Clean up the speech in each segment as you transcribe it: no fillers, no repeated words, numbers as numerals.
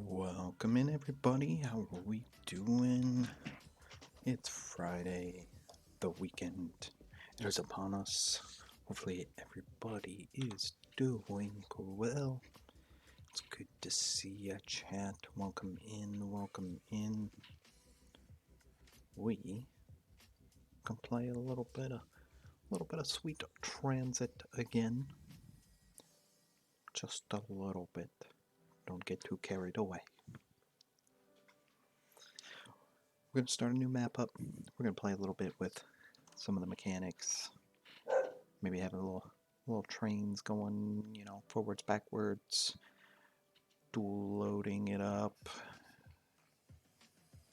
Welcome in, everybody. How are we doing? It's Friday. The weekend is upon us. Hopefully, everybody is doing well. It's good to see ya, chat. Welcome in. Welcome in. We can play a little bit of Sweet Transit again. Just a little bit. Don't get too carried away. We're gonna start a new map up. We're gonna play a little bit with some of the mechanics. Maybe have a little trains going, forwards, backwards, dual loading it up.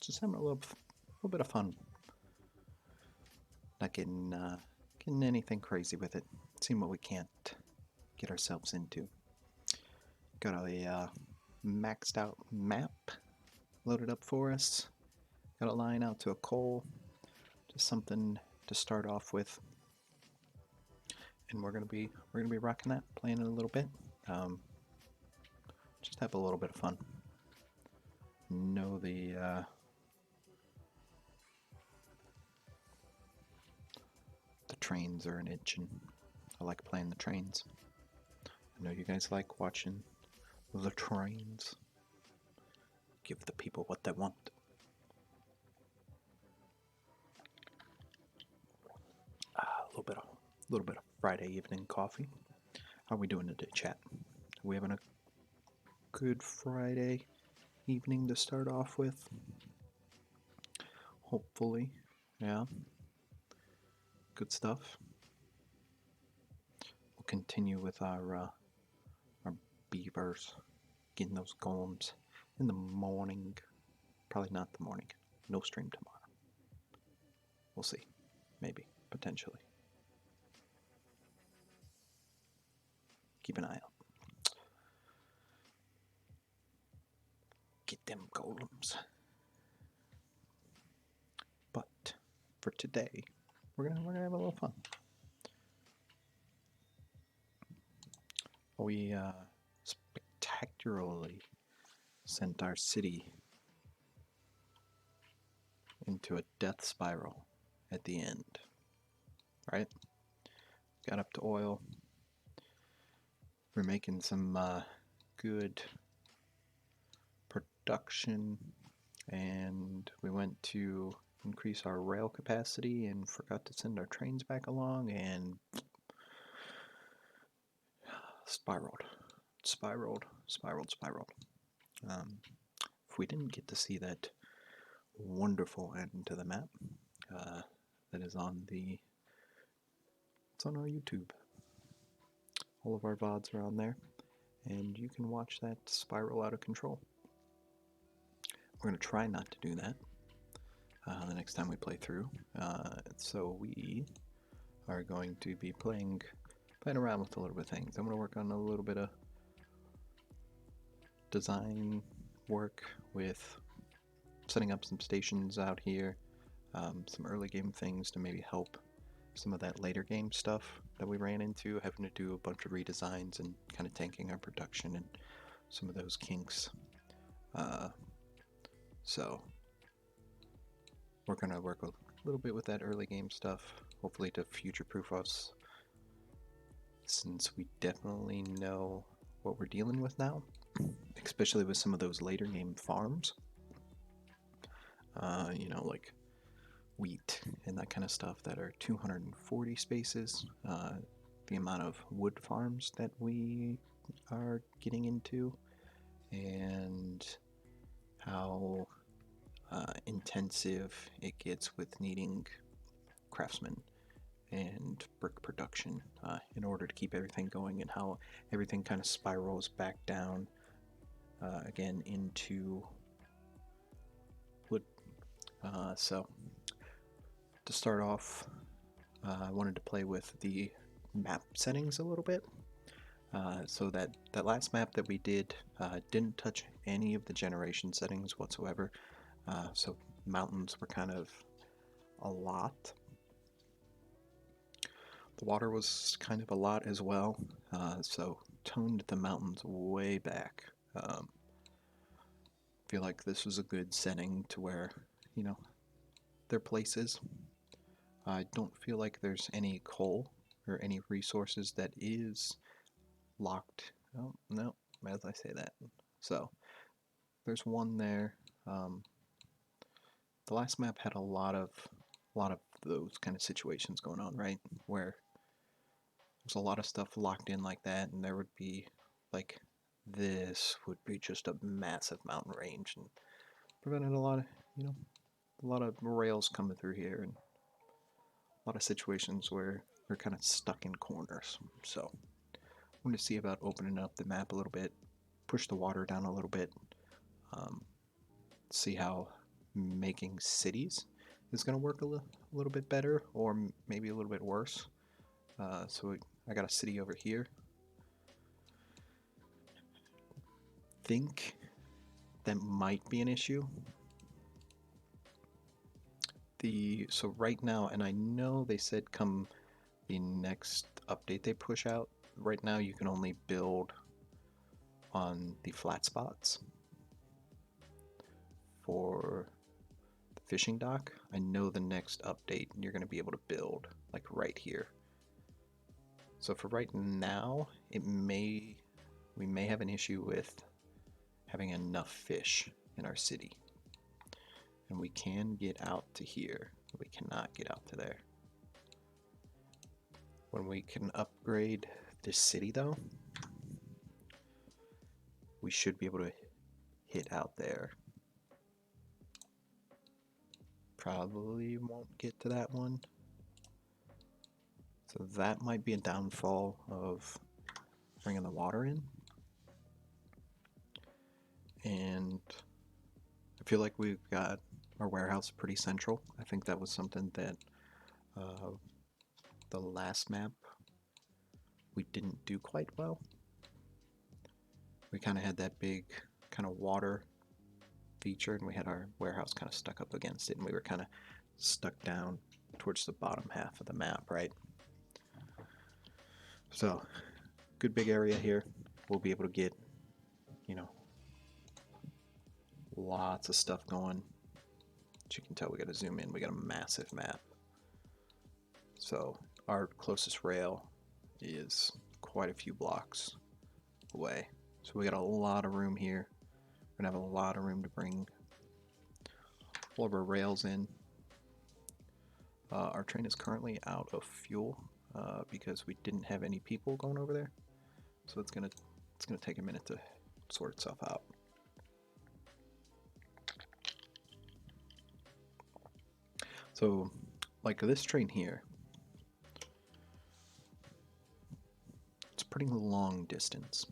Just having a little bit of fun. Not getting anything crazy with it. Seeing what we can't get ourselves into. Got a maxed out map loaded up for us. Got a line out to a coal. Just something to start off with. And we're gonna be rocking that, playing it a little bit. Just have a little bit of fun. Know the trains are an itching. I like playing the trains. I know you guys like watching the trains. Give the people what they want. A little bit of Friday evening coffee. How are we doing today, chat? Are we having a good Friday evening to start off with? Hopefully, yeah. Good stuff. We'll continue with our beavers, getting those golems in the morning. Probably not the morning. No stream tomorrow. We'll see. Maybe. Potentially. Keep an eye out. Get them golems. But for today, we're gonna have a little fun. We spectacularly sent our city into a death spiral at the end. Right? Got up to oil. We're making some good production, and we went to increase our rail capacity and forgot to send our trains back along, and spiraled. If we didn't get to see that wonderful end to the map, that is it's on our YouTube. All of our VODs are on there, and you can watch that spiral out of control. We're going to try not to do that the next time we play through. So we are going to be playing around with a little bit of things. I'm going to work on a little bit of design work with setting up some stations out here, some early game things to maybe help some of that later game stuff that we ran into, having to do a bunch of redesigns and kind of tanking our production and some of those kinks. So we're going to work a little bit with that early game stuff, hopefully to future-proof us, since we definitely know what we're dealing with now, especially with some of those later game farms. Like wheat and that kind of stuff that are 240 spaces. The amount of wood farms that we are getting into, and how intensive it gets with needing craftsmen and brick production in order to keep everything going, and how everything kind of spirals back down again into So to start off, I wanted to play with the map settings a little bit. So that last map that we did didn't touch any of the generation settings whatsoever. So mountains were kind of a lot. The water was kind of a lot as well. So toned the mountains way back. Feel like this was a good setting to where, you know, they're places. I don't feel like there's any coal or any resources that is locked. Oh, no, as I say that. So, there's one there. Um, the last map had a lot of those kind of situations going on, right? Where there's a lot of stuff locked in like that, and there would be like this would be just a massive mountain range and prevented a lot of, you know, a lot of rails coming through here and a lot of situations where we're kind of stuck in corners. So I'm going to see about opening up the map a little bit, push the water down a little bit, um, see how making cities is going to work little bit better or maybe a little bit worse. I got a city over here. Think that might be an issue. So right now, and I know they said come the next update they push out, right now you can only build on the flat spots for the fishing dock. I know the next update you're going to be able to build like right here. So for right now, we may have an issue with having enough fish in our city. And we can get out to here. We cannot get out to there. When we can upgrade this city though, we should be able to hit out there. Probably won't get to that one. So that might be a downfall of bringing the water in. And I feel like we've got our warehouse pretty central. I think that was something that the last map we didn't do quite well. We kind of had that big kind of water feature and we had our warehouse kind of stuck up against it and we were kind of stuck down towards the bottom half of the map, right? So, good big area here. We'll be able to get, you know, lots of stuff going. As you can tell, we got to zoom in. We got a massive map. So, our closest rail is quite a few blocks away. So, we got a lot of room here. We're going to have a lot of room to bring all of our rails in. Our train is currently out of fuel because we didn't have any people going over there. So it's gonna take a minute to sort itself out. So, like this train here, it's a pretty long distance.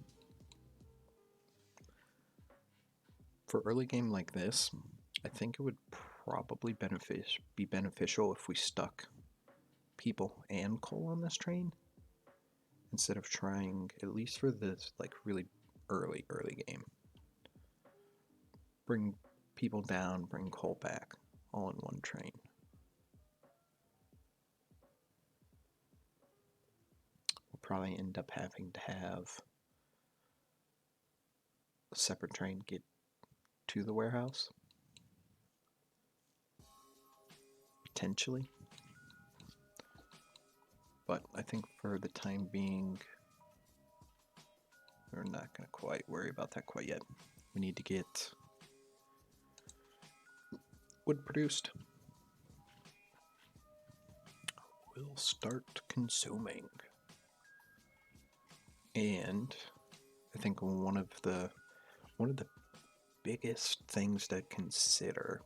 For early game like this, I think it would probably be beneficial if we stuck people and coal on this train instead of trying, at least for this like really early game, bring people down, bring coal back, all in one train. We'll probably end up having to have a separate train get to the warehouse. Potentially. But I think for the time being, we're not going to quite worry about that quite yet. We need to get wood produced. We'll start consuming. And I think one of the biggest things to consider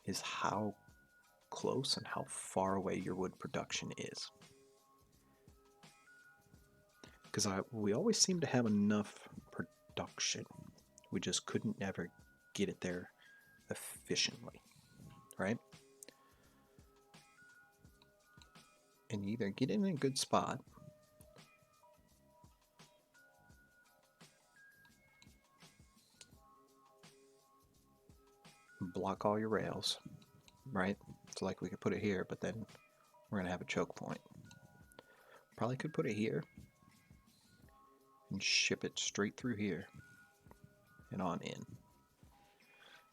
is how close and how far away your wood production is. Because we always seem to have enough production. We just couldn't ever get it there efficiently. and either get in a good spot, block all your rails, right? So like we could put it here, but then we're gonna have a choke point. Probably could put it here and ship it straight through here and on in.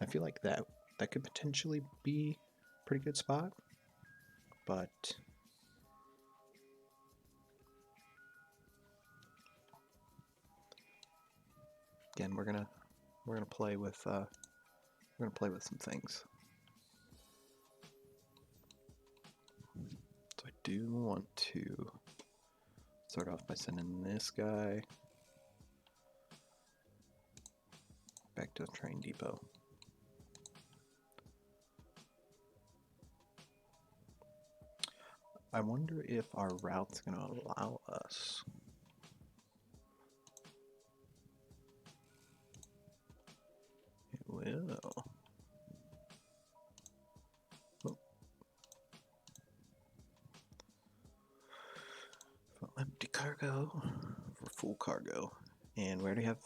I feel like that could potentially be a pretty good spot, but again, we're gonna play with some things. So I do want to start off by sending this guy back to the train depot. I wonder if our route's going to allow us. It will. Oh. For empty cargo, for full cargo. And we already have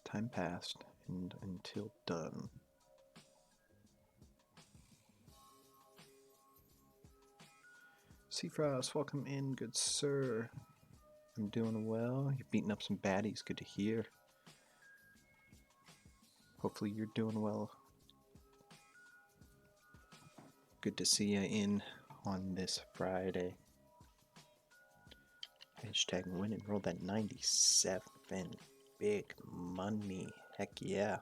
time passed and until done. Seafrost, welcome in, good sir. I'm doing well. You're beating up some baddies, good to hear. Hopefully you're doing well. Good to see you in on this Friday. Hashtag win and roll that 97. Big money. Heck yeah.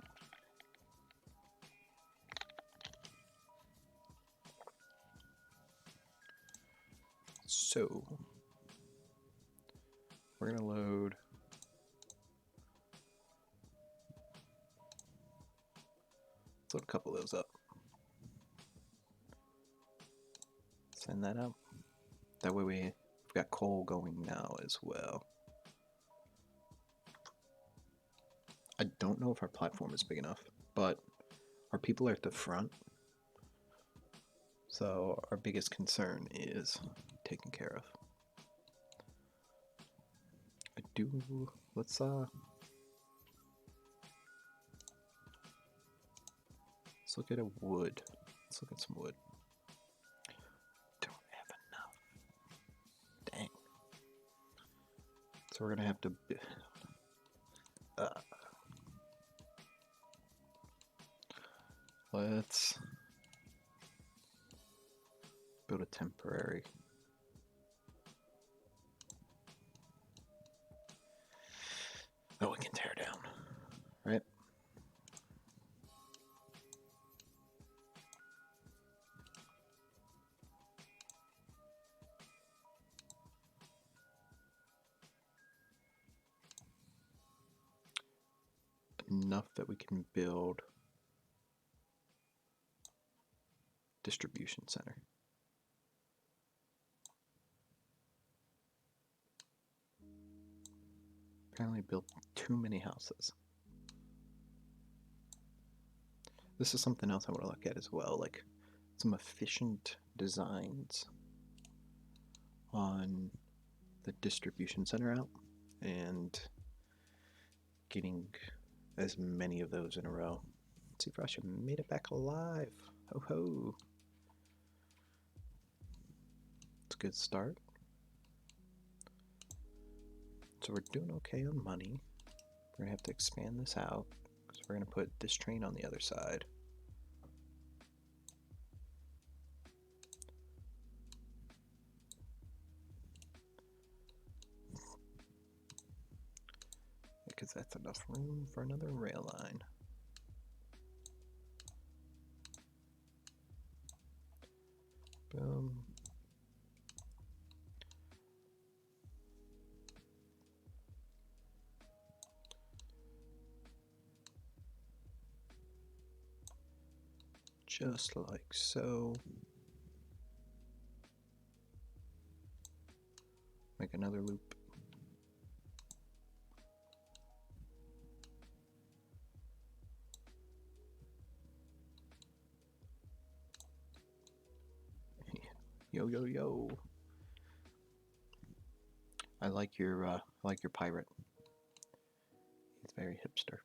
So, we're going to load let's load a couple of those up. Send that out. That way we've got coal going now as well. I don't know if our platform is big enough, but our people are at the front. So our biggest concern is taken care of. Let's look at a wood. Let's look at some wood. Don't have enough. Dang. So we're gonna have to let's build a temporary. Oh, we can tear down, right? Enough that we can build distribution center. Apparently built too many houses. This is something else I want to look at as well, like some efficient designs on the distribution center out and getting as many of those in a row. Let's see if Russia made it back alive. Ho ho. It's a good start. So we're doing okay on money. We're gonna have to expand this out because we're gonna put this train on the other side. Because that's enough room for another rail line. Boom. Just like so. Make another loop. Yo, yo, yo. I like your pirate. He's very hipster.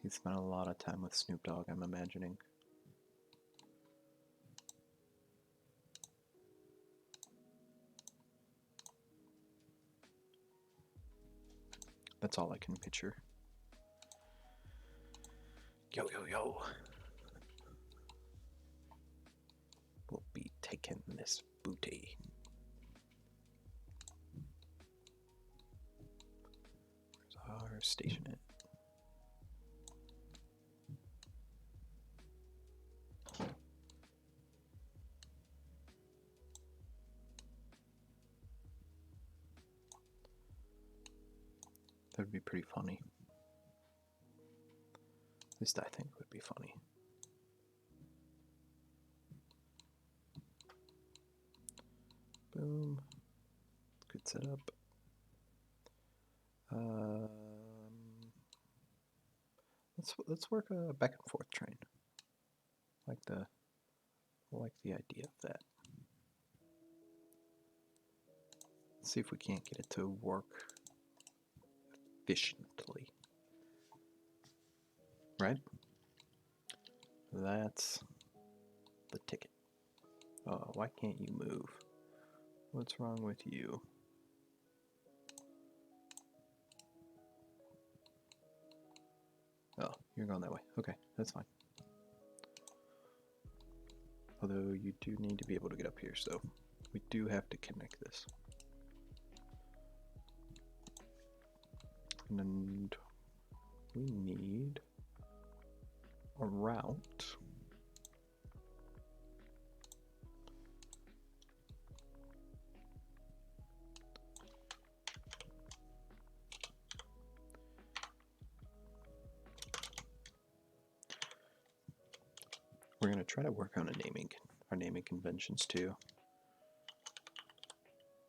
He spent a lot of time with Snoop Dogg, I'm imagining. That's all I can picture. Yo, yo, yo. We'll be taking this booty. Where's our station at? That would be pretty funny. At least I think it would be funny. Boom. Good setup. Let's work a back and forth train. I like the idea of that. Let's see if we can't get it to work efficiently. Right? That's the ticket. Oh, why can't you move? What's wrong with you? Oh, you're going that way. Okay, that's fine. Although you do need to be able to get up here, so we do have to connect this. And we need a route. We're going to try to work on our naming conventions too.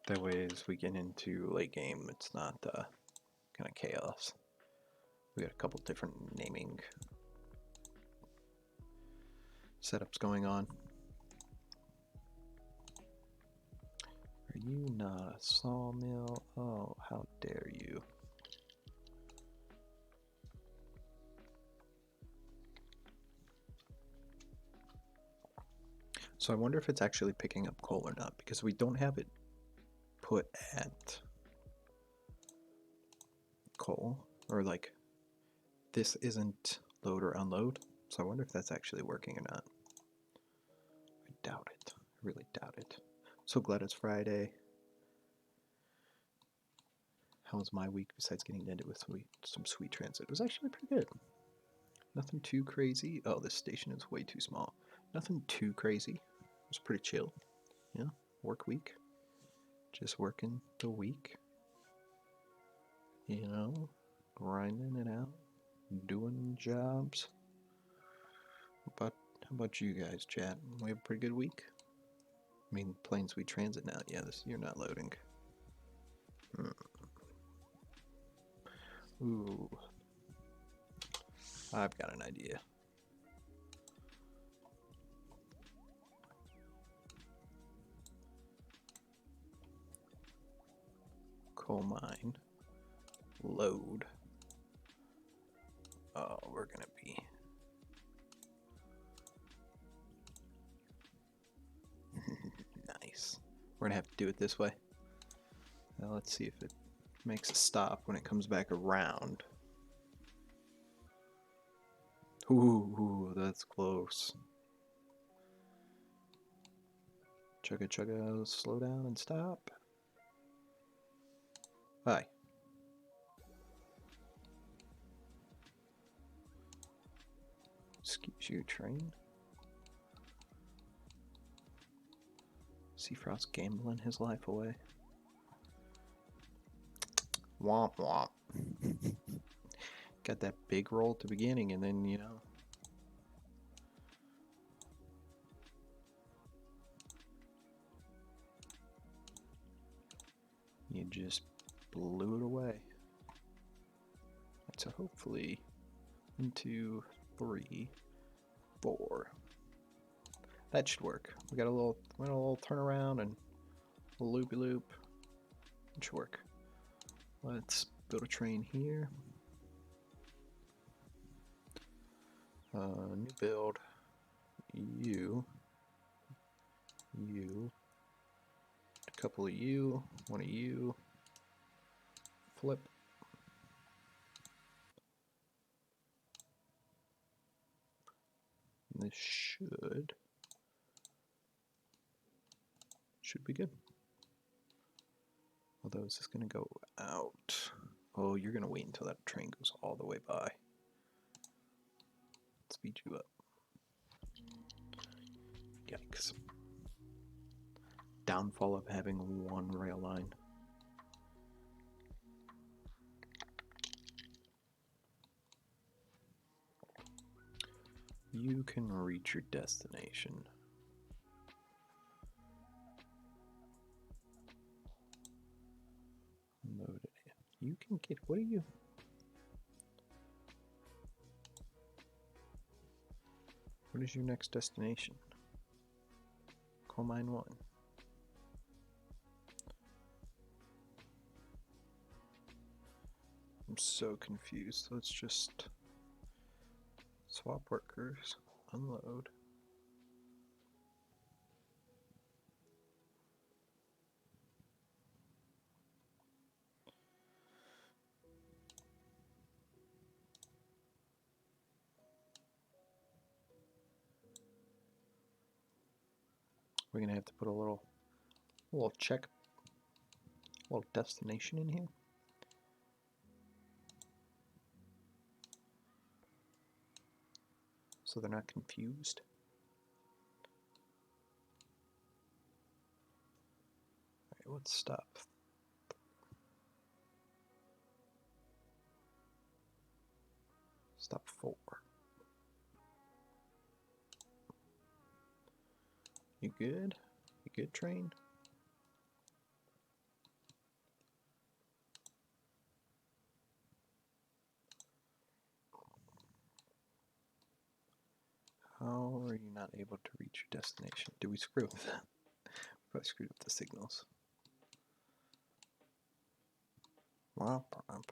That way, as we get into late game, it's not kind of chaos. We got a couple different naming setups going on. Are you not a sawmill? Oh, how dare you. So I wonder if it's actually picking up coal or not, because we don't have it put at coal, or like this isn't load or unload. So I wonder if that's actually working or not. I doubt it. I really doubt it. So glad it's Friday. How was my week besides getting ended with some sweet transit? It was actually pretty good. Nothing too crazy. Oh, this station is way too small. Nothing too crazy. It was pretty chill. Yeah, work week. Just working the week. You know, grinding it out, doing jobs. But how about you guys, chat? We have a pretty good week. I mean, playing sweet transit now. Yeah, you're not loading. Ooh, I've got an idea. Coal mine. Load. Oh, we're gonna be. Nice. We're gonna have to do it this way. Now let's see if it makes a stop when it comes back around. Ooh, that's close. Chugga chugga, slow down and stop. Hi. Excuse you, train. Seafrost gambling his life away. Womp womp. Got that big roll at the beginning, and then, you know. You just blew it away. So hopefully into 3, 4. That should work. We got a little turnaround and a loopy loop. It should work. Let's build a train here. New build. You. A couple of you. One of you. Flip. And this should be good. Although, is this going to go out? Oh, you're going to wait until that train goes all the way by. Speed you up. Yikes. Downfall of having one rail line. You can reach your destination. Load it in. You can get, what are you? What is your next destination? Coal mine 1. I'm so confused. Let's just swap workers, unload. We're gonna have to put a little check, a little destination in here. So they're not confused. Alright, let's stop. Stop 4. You good? You good, train? How are you not able to reach your destination? Did we screw with that? Probably screwed up the signals. Womp womp.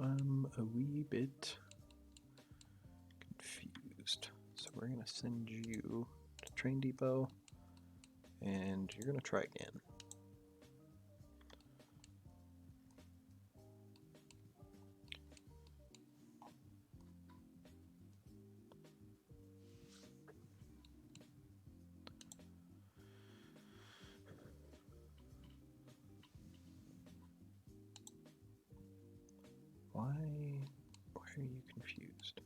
I'm a wee bit confused. So we're gonna send you to train depot, and you're gonna try again. Why are you confused?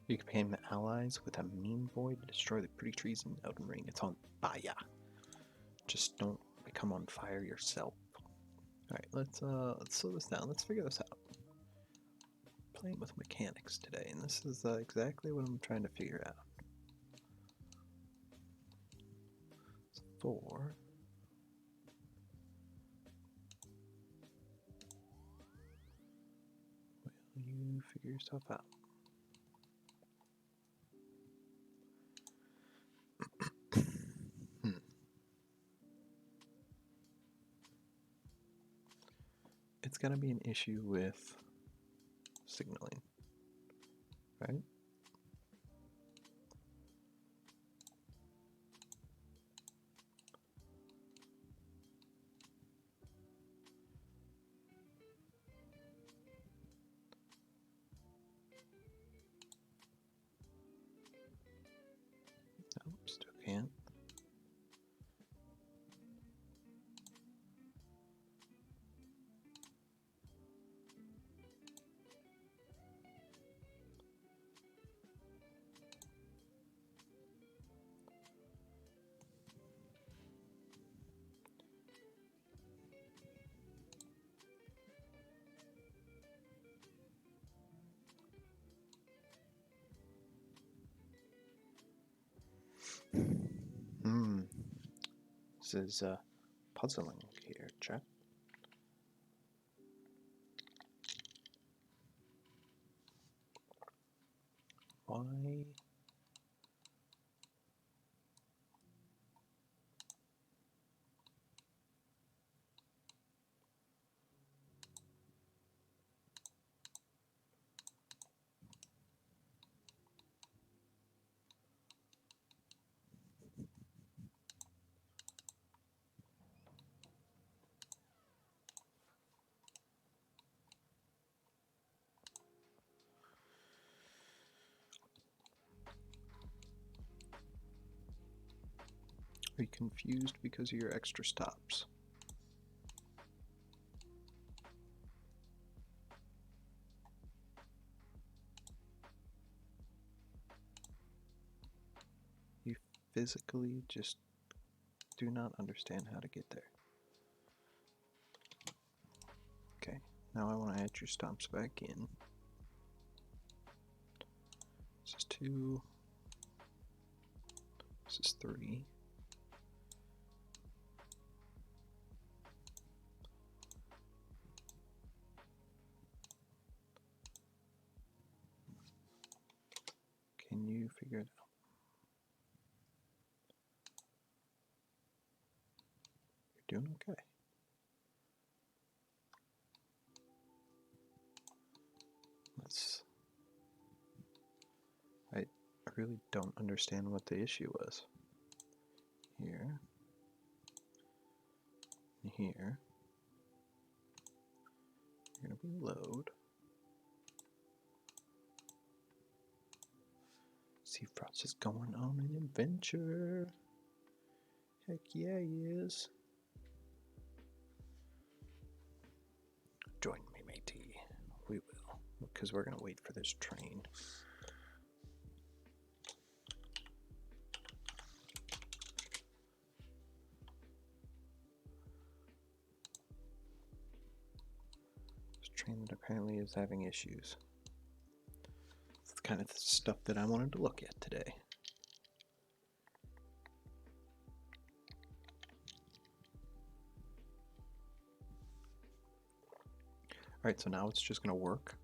You companion allies with a mean boy to destroy the pretty trees in Elden Ring. It's on fire. Just don't become on fire yourself. Alright, let's slow this down. Let's figure this out. Playing with mechanics today, and this is exactly what I'm trying to figure out. So 4. Will you figure yourself out? It's gonna be an issue with signaling, right? Nope, still can't. This is puzzling here, chat. Why? Are you confused because of your extra stops? You physically just do not understand how to get there. Okay, now I want to add your stops back in. This is 2. This is 3. Can you figure it out? You're doing okay. I really don't understand what the issue was. Here. And here. You're going to be load. See, Frost is going on an adventure. Heck yeah, he is. Join me, matey. We will, because we're going to wait for this train. This train that apparently is having issues. It's the kind of stuff that I wanted to look at today. Alright, so now it's just going to work.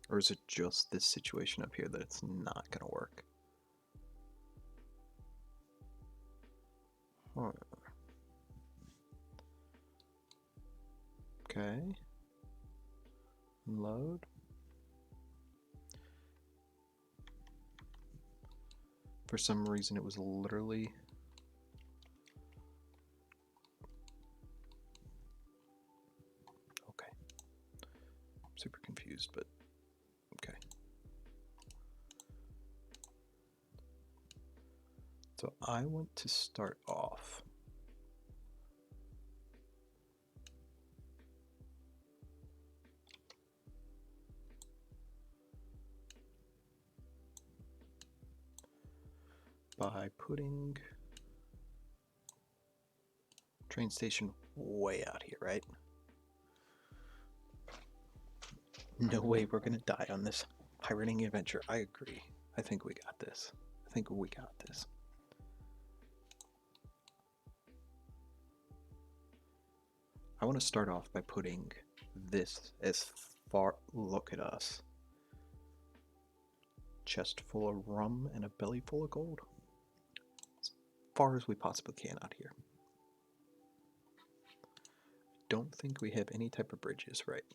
Or is it just this situation up here that it's not going to work? Huh. Okay. Load. For some reason it was literally... Okay. I'm super confused, but okay. So I want to start off by putting train station way out here, right? No way we're gonna die on this pirating adventure. I agree. I think we got this. I think we got this. I want to start off by putting this as far... Look at us. Chest full of rum and a belly full of gold. As far as we possibly can out here. Don't think we have any type of bridges, right?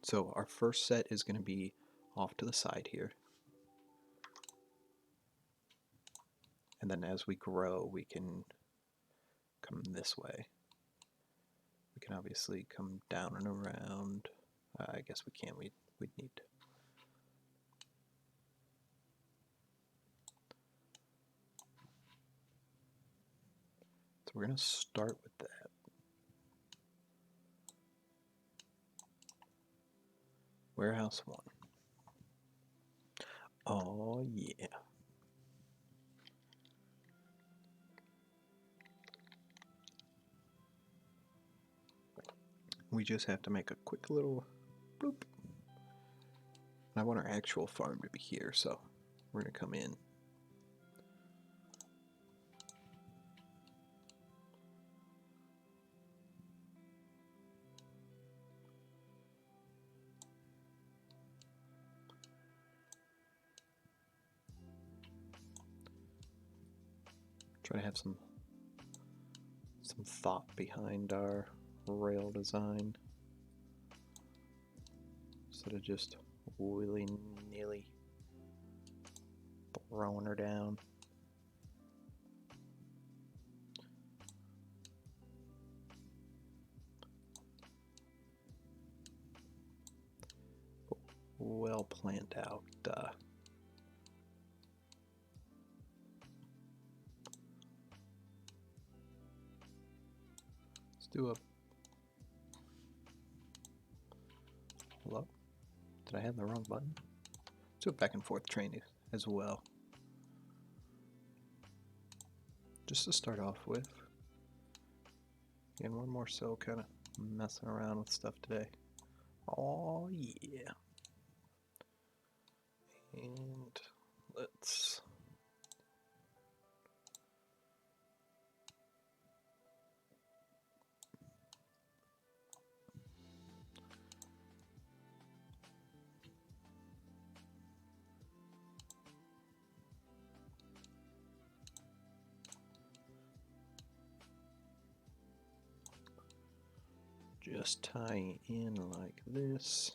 So our first set is going to be off to the side here. And then as we grow, we can come this way. We can obviously come down and around. I guess we can't. We'd need to. So we're going to start with that. Warehouse 1. Oh, yeah. We just have to make a quick little bloop. And I want our actual farm to be here, so we're going to come in. Try to have some thought behind our rail design instead of just willy-nilly throwing her down. Well planned out. Let's do a... Hello? Did I have the wrong button? Let's do a back and forth train as well. Just to start off with. Again, we're more so kind of messing around with stuff today. Oh yeah. And let's... just tie in like this.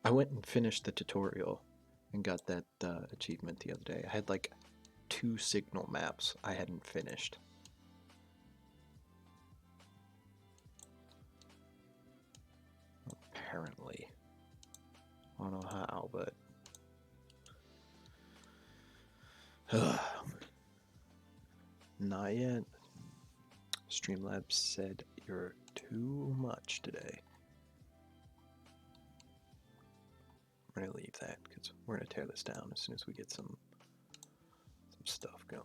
I went and finished the tutorial and got that achievement the other day. I had like 2 signal maps I hadn't finished. Apparently. I don't know how, but... Not yet. Streamlabs said you're too much today. We're gonna leave that because we're gonna tear this down as soon as we get some stuff going.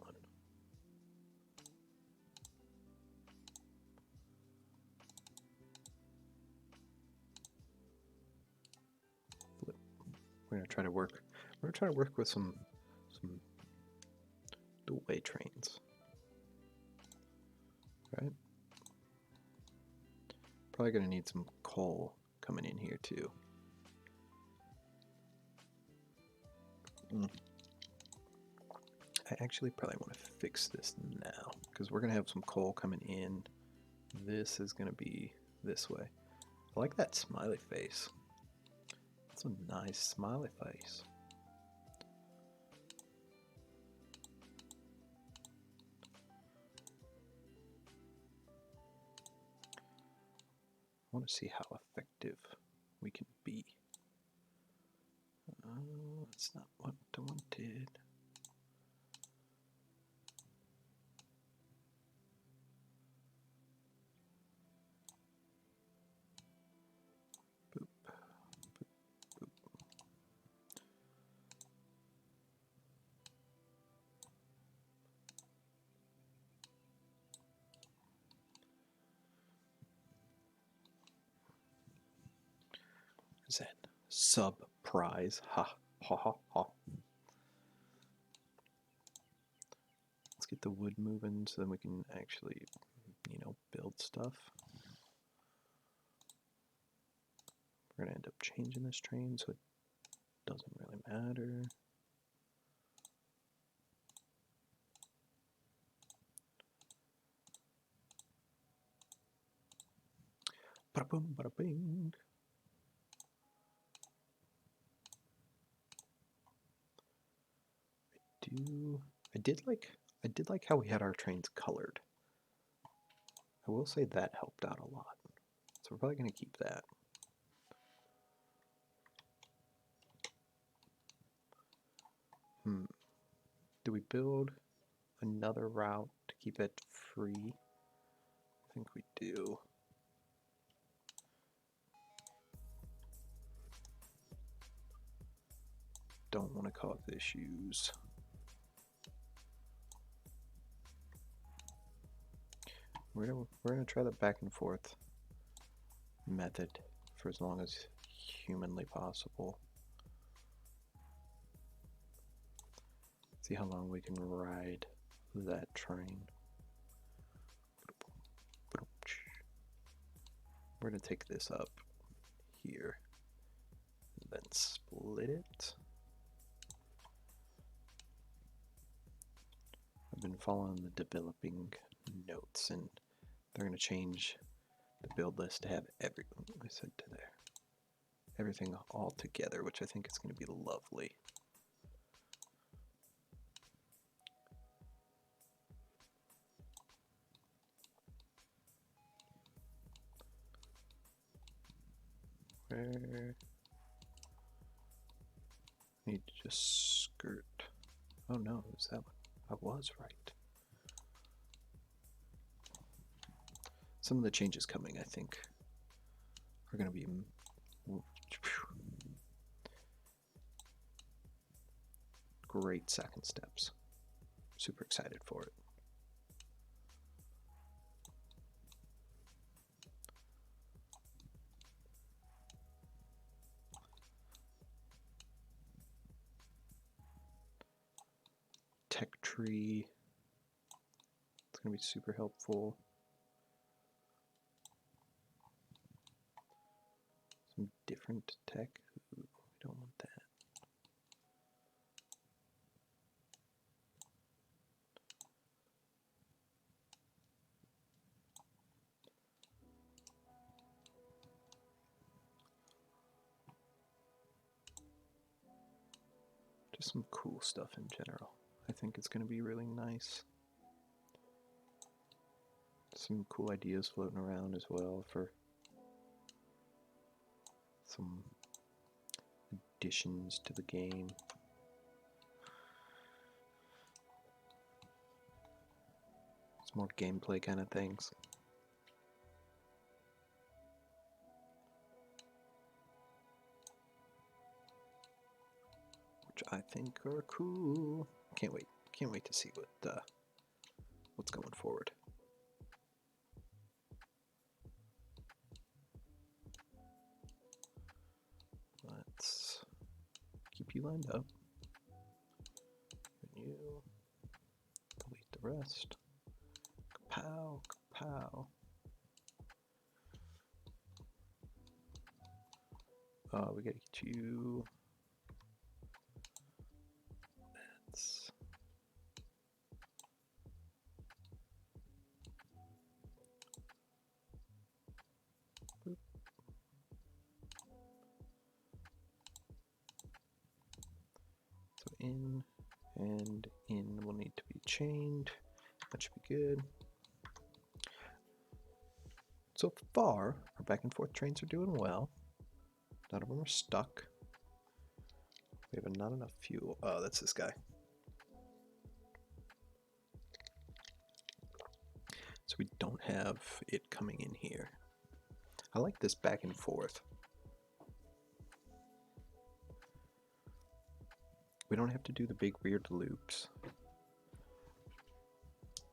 We're gonna try to work. We're gonna try to work with some dual-way trains, right? Probably gonna need some coal coming in here too. I actually probably want to fix this now because we're gonna have some coal coming in. This is gonna be this way. I like that smiley face. That's a nice smiley face. I want to see how effective we can be. That's not what I wanted. Boop, boop, boop. What is that? Surprise. Ha ha ha ha. Let's get the wood moving so then we can actually, you know, build stuff. We're gonna end up changing this train so it doesn't really matter. Bada boom, bada bing. I did like how we had our trains colored. I will say that helped out a lot. So we're probably gonna keep that. Do we build another route to keep it free? I think we do. Don't want to cause issues. We're gonna try the back and forth method for as long as humanly possible. See how long we can ride that train. We're gonna take this up here. then split it. I've been following the developing notes, and they're going to change the build list to have everything all together, which I think is going to be lovely. Where I need to just skirt. Oh no, is that one? I was right. Some of the changes coming, I think, are going to be great second steps. Super excited for it. Tech tree. It's going to be super helpful. Some different tech. Ooh, we don't want that. Just some cool stuff in general. I think it's going to be really nice. Some cool ideas floating around as well for some additions to the game. It's more gameplay kind of things. Which I think are cool. Can't wait. Can't wait to see what's going forward. Let's keep you lined up. And you delete the rest. Kapow, kapow. We gotta get you. That's boop. So in and in will need to be chained. That should be good. So far, our back and forth trains are doing well. None of them are stuck. We have not enough fuel. Oh, that's this guy. So we don't have it coming in here. I like this back and forth. We don't have to do the big weird loops.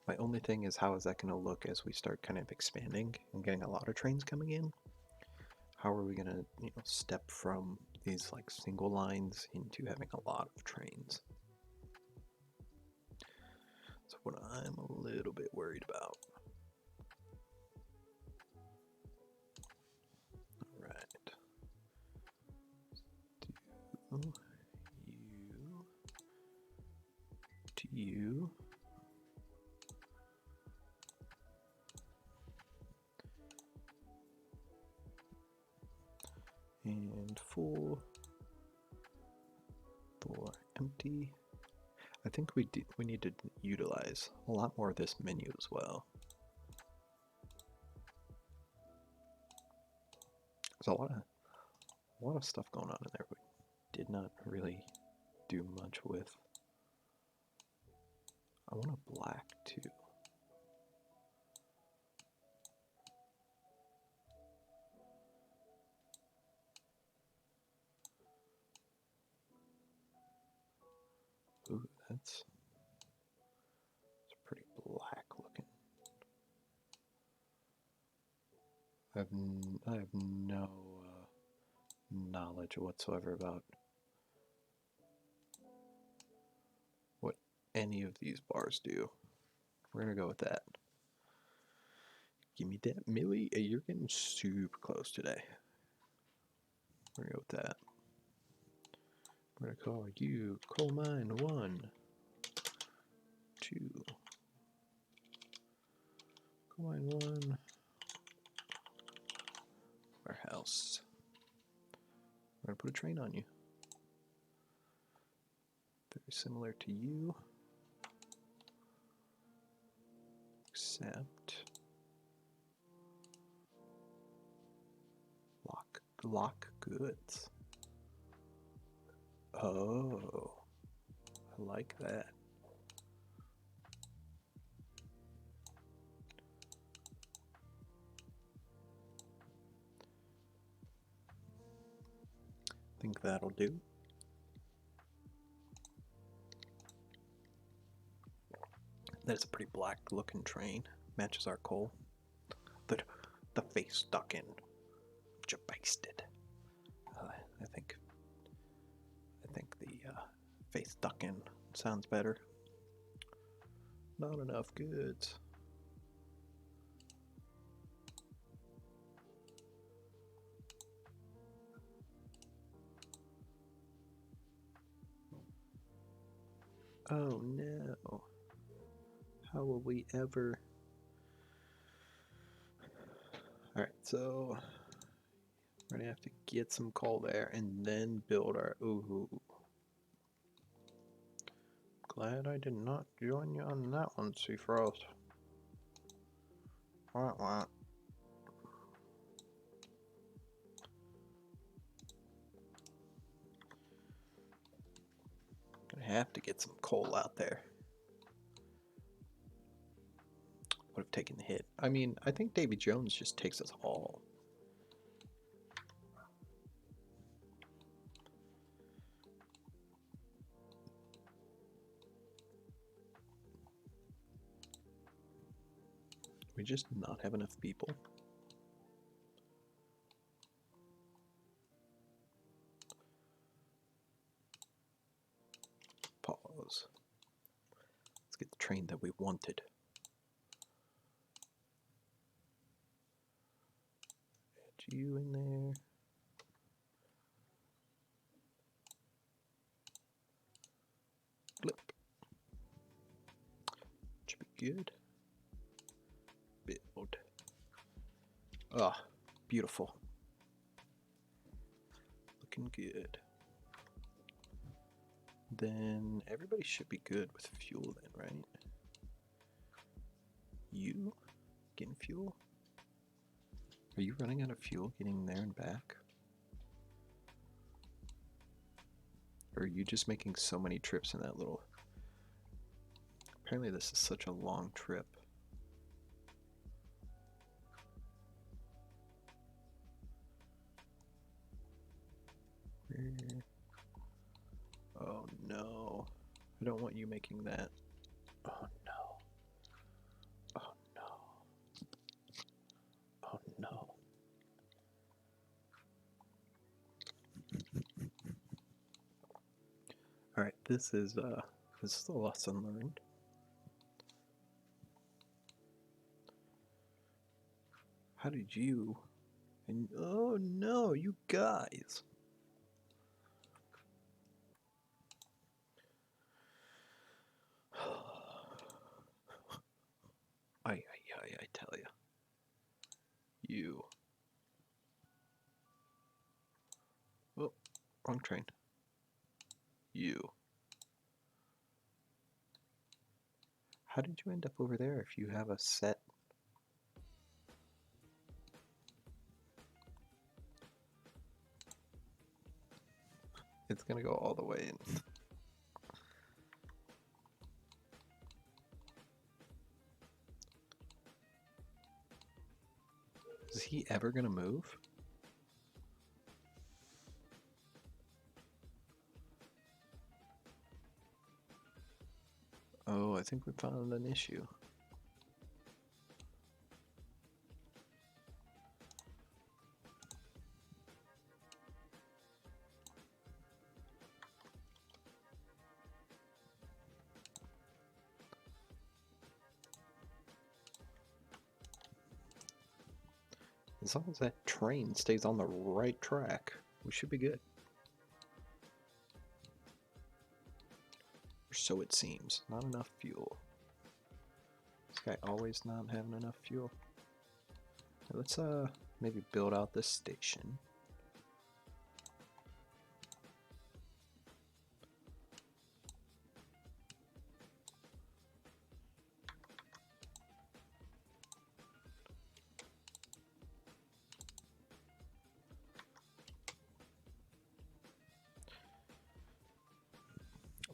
My only thing is, how is that going to look as we start kind of expanding and getting a lot of trains coming in? How are we going to, step from these like single lines into having a lot of trains? That's what I'm a little bit worried about. All right. Do you to you. And full for empty. I think we need to utilize a lot more of this menu as well. There's a lot of stuff going on in there we did not really do much with. I want a black too. Ooh, that's pretty black looking. I have no knowledge whatsoever about what any of these bars do. We're gonna go with that. Give me that, Millie. You're getting super close today. We're gonna go with that. We're gonna call you Coal Mine 1, 2. Coal Mine 1. Warehouse. We're gonna put a train on you. Very similar to you. Except lock goods. Oh, I like that. Think that'll do. That's a pretty black looking train. Matches our coal. The face ducking. Basted. I think the face ducking sounds better. Not enough goods. Oh no. How will we ever... Alright, so we're gonna have to get some coal there and then build our... Ooh. Glad I did not join you on that one, Seafrost. Wah. Gonna have to get some coal out there. Would have taken the hit. I mean, I think Davy Jones just takes us all. We just not have enough people. Pause. Let's get the train that we wanted. Add you in there. Flip. Should be good. Build. Ah, beautiful. Looking good. Then everybody should be good with fuel then, right? You getting fuel? Are you running out of fuel getting there and back? Or are you just making so many trips in that little... Apparently this is such a long trip. Oh no. I don't want you making that. Oh no. Oh no. Oh no. Alright, this is a lesson learned. How did you... And oh no, you guys. I tell ya. You. Oh, wrong train. You. How did you end up over there if you have a set? It's gonna go all the way in. Is he ever gonna move? Oh, I think we found an issue. As long as that train stays on the right track, we should be good. so it seems. Not enough fuel. This guy always not having enough fuel. Let's maybe build out this station.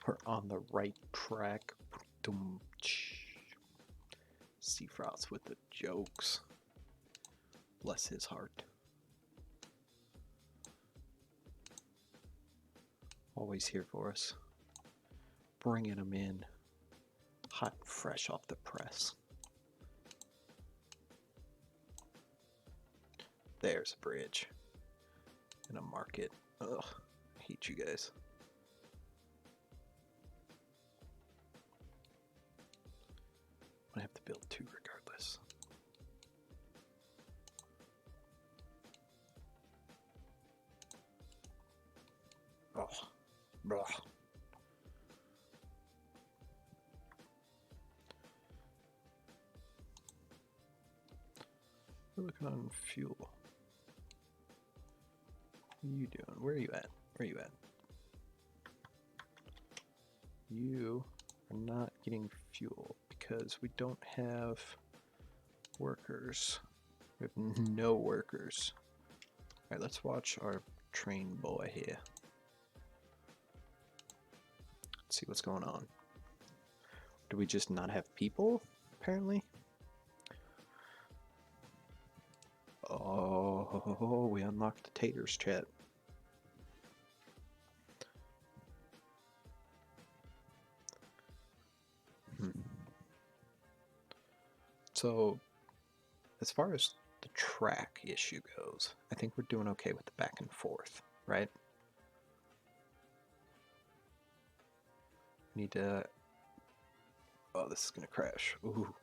We're on the right track. Seafrost with the jokes. Bless his heart. Always here for us. Bringing them in. Hot and fresh off the press. There's a bridge. And a market. Ugh, I hate you guys. I have to build two regardless. Oh, blah. We're looking on fuel. What are you doing? Where are you at? Where are you at? You are not getting fuel because we don't have workers. We have no workers. Alright, let's watch our train boy here. Let's see what's going on. Do we just not have people, apparently? Oh, we unlocked the taters, chat. So, as far as the track issue goes, I think we're doing okay with the back and forth, right? We need to... Oh, this is gonna crash. Ooh.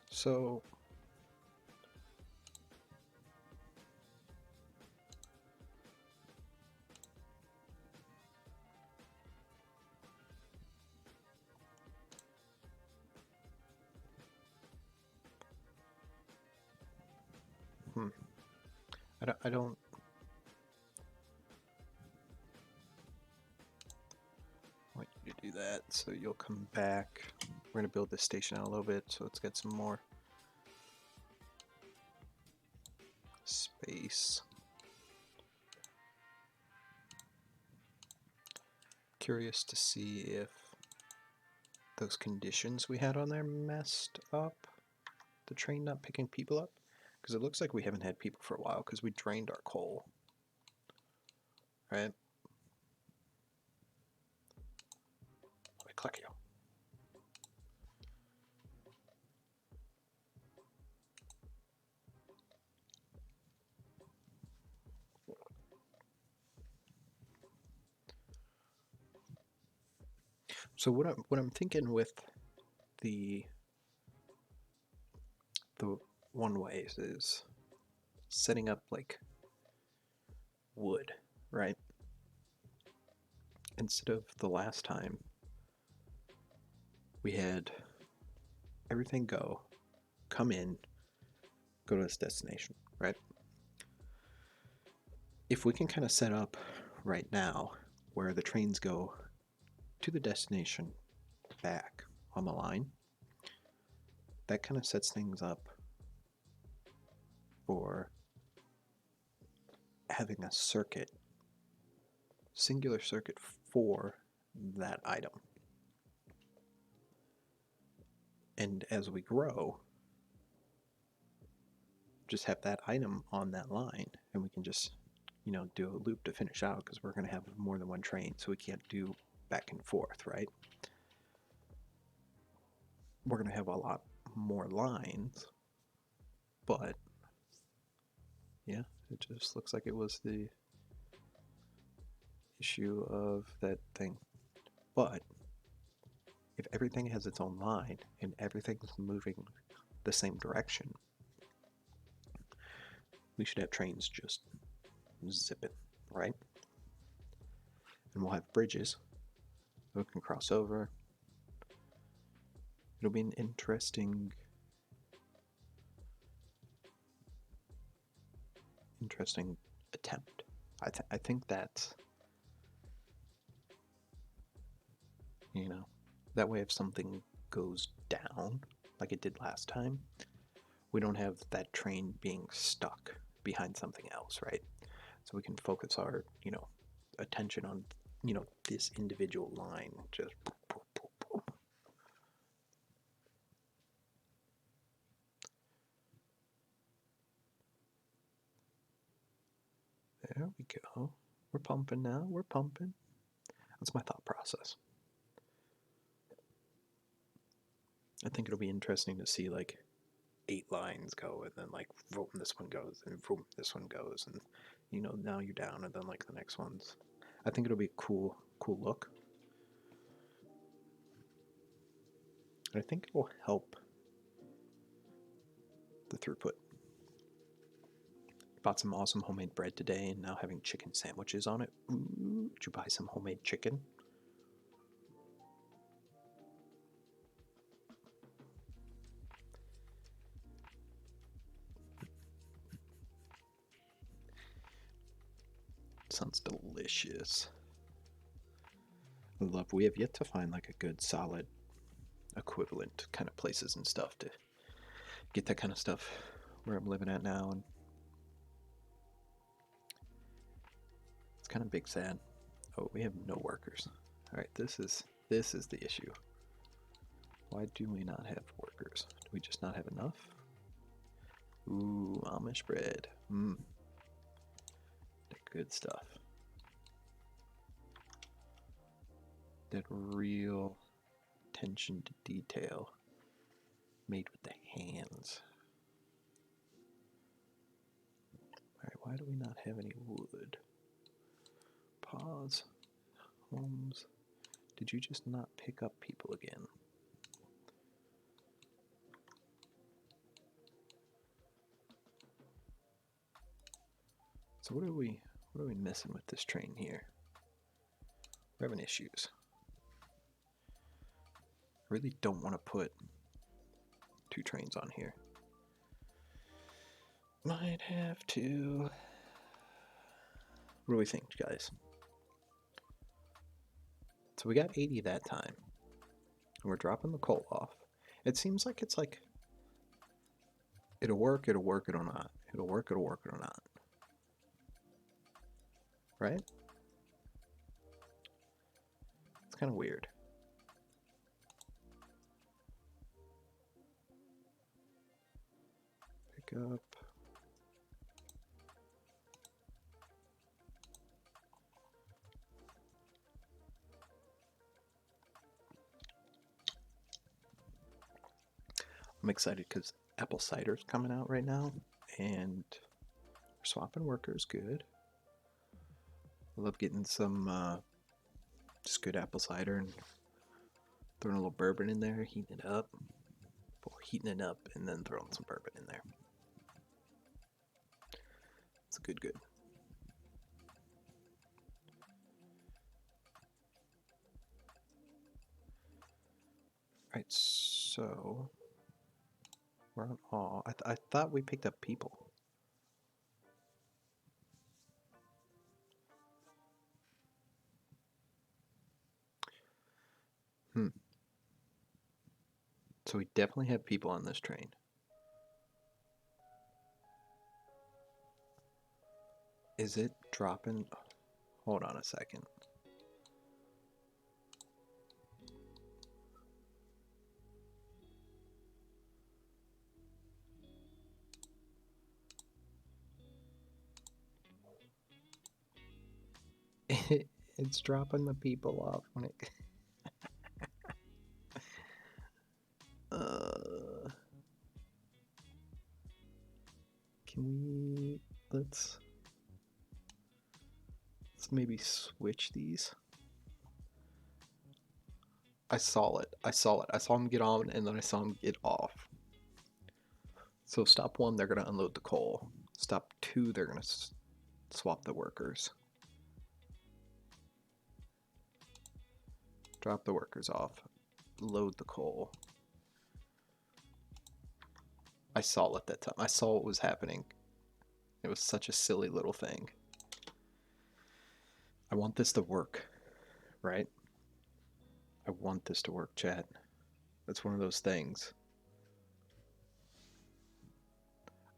So... I don't... I want you to do that, so you'll come back. We're gonna build this station out a little bit, so let's get some more space. Curious to see if those conditions we had on there messed up the train not picking people up, because it looks like we haven't had people for a while because we drained our coal, right? Click you. So what I'm thinking with the one ways is setting up like wood, right? Instead of the last time we had everything come in, go to this destination, right? If we can kind of set up right now where the trains go to the destination back on the line, that kind of sets things up for having a circuit, singular circuit for that item. And as we grow, just have that item on that line, and we can just, you know, do a loop to finish out, because we're going to have more than one train, so we can't do back and forth, right? We're going to have a lot more lines, but yeah, it just looks like it was the issue of that thing. But if everything has its own line and everything's moving the same direction, we should have trains just zipping, right? and we'll have bridges we can cross over. It'll be an interesting attempt. I think that, you know, that way if something goes down like it did last time, we don't have that train being stuck behind something else, right? So we can focus our, attention on, this individual line. Just boop, boop, boop, boop. There we go. We're pumping now. We're pumping. That's my thought process. I think it'll be interesting to see like 8 lines go, and then like vroom, this one goes, and vroom, this one goes, and now you're down, and then like the next one's. I think it'll be a cool look. And I think it will help the throughput. Bought some awesome homemade bread today, and now having chicken sandwiches on it. Ooh, did you buy some homemade chicken? Sounds delicious. I love. We have yet to find like a good solid equivalent kind of places and stuff to get that kind of stuff where I'm living at now, and it's kind of big sad. Oh, we have no workers. All right, this is the issue. Why do we not have workers? Do we just not have enough? Ooh, Amish bread. Mmm. Good stuff. That real attention to detail made with the hands. Alright, why do we not have any wood? Pause. Homes. Did you just not pick up people again? So what are we missing with this train here? We're having issues. I really don't want to put 2 trains on here. Might have to. What do we think, guys? So we got 80 that time. And we're dropping the coal off. It seems like it's like it'll work, it'll not. It'll work, it'll not. Right? It's kind of weird. Pick up. I'm excited because apple cider's coming out right now, and we're swapping workers. Good. I love getting some just good apple cider and throwing a little bourbon in there, heating it up, and then throwing some bourbon in there. It's good. Right, so we're on all. I thought we picked up people. So we definitely have people on this train. Is it dropping? Hold on a second. It's dropping the people off when it. Can we let's maybe switch these. I saw it. I saw him get on, and then I saw him get off. So stop 1, they're gonna unload the coal. Stop 2, they're gonna swap the workers. Drop the workers off. Load the coal. I saw it that time. I saw what was happening. It was such a silly little thing. I want this to work, right? I want this to work, chat. That's one of those things.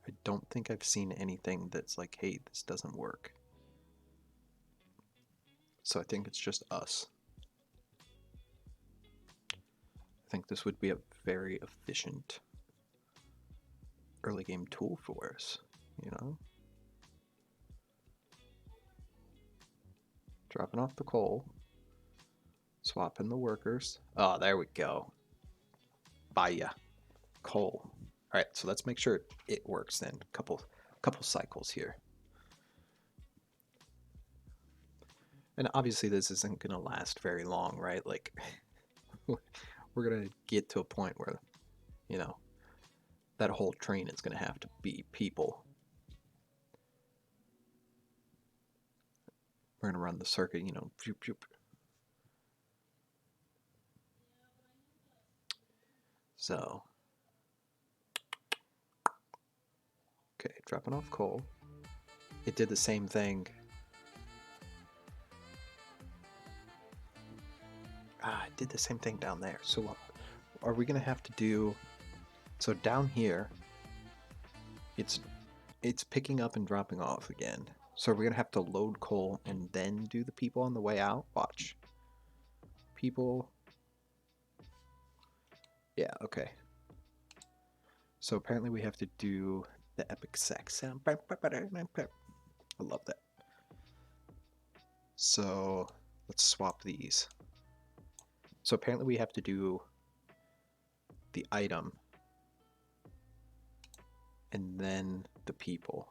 I don't think I've seen anything that's like, hey, this doesn't work. So I think it's just us. I think this would be a very efficient early game tool for us, you know? Dropping off the coal. Swapping the workers. Oh, there we go. Baya. Coal. Alright, so let's make sure it works then. Couple cycles here. And obviously this isn't going to last very long, right? Like, we're going to get to a point where, you know, that whole train is going to have to be people. We're going to run the circuit, you know. Phoop, phoop. So, okay, dropping off coal. It did the same thing. It did the same thing down there. So, are we going to have to do... So down here, it's picking up and dropping off again. So we're going to have to load coal and then do the people on the way out? Watch. People... Yeah, okay. So apparently we have to do the epic sax sound. I love that. So let's swap these. So apparently we have to do the item and then the people.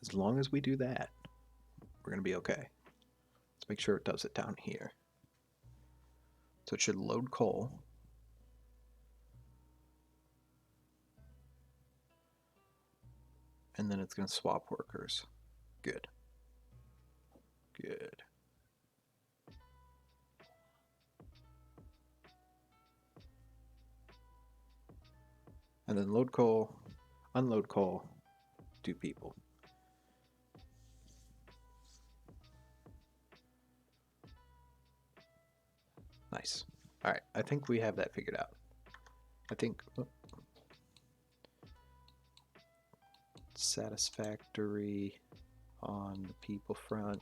As long as we do that, we're going to be okay. Let's make sure it does it down here. So it should load coal. And then it's going to swap workers. Good. Good. And then load coal, unload coal, do people. Nice. Alright, I think we have that figured out. I think... Oh. Satisfactory on the people front.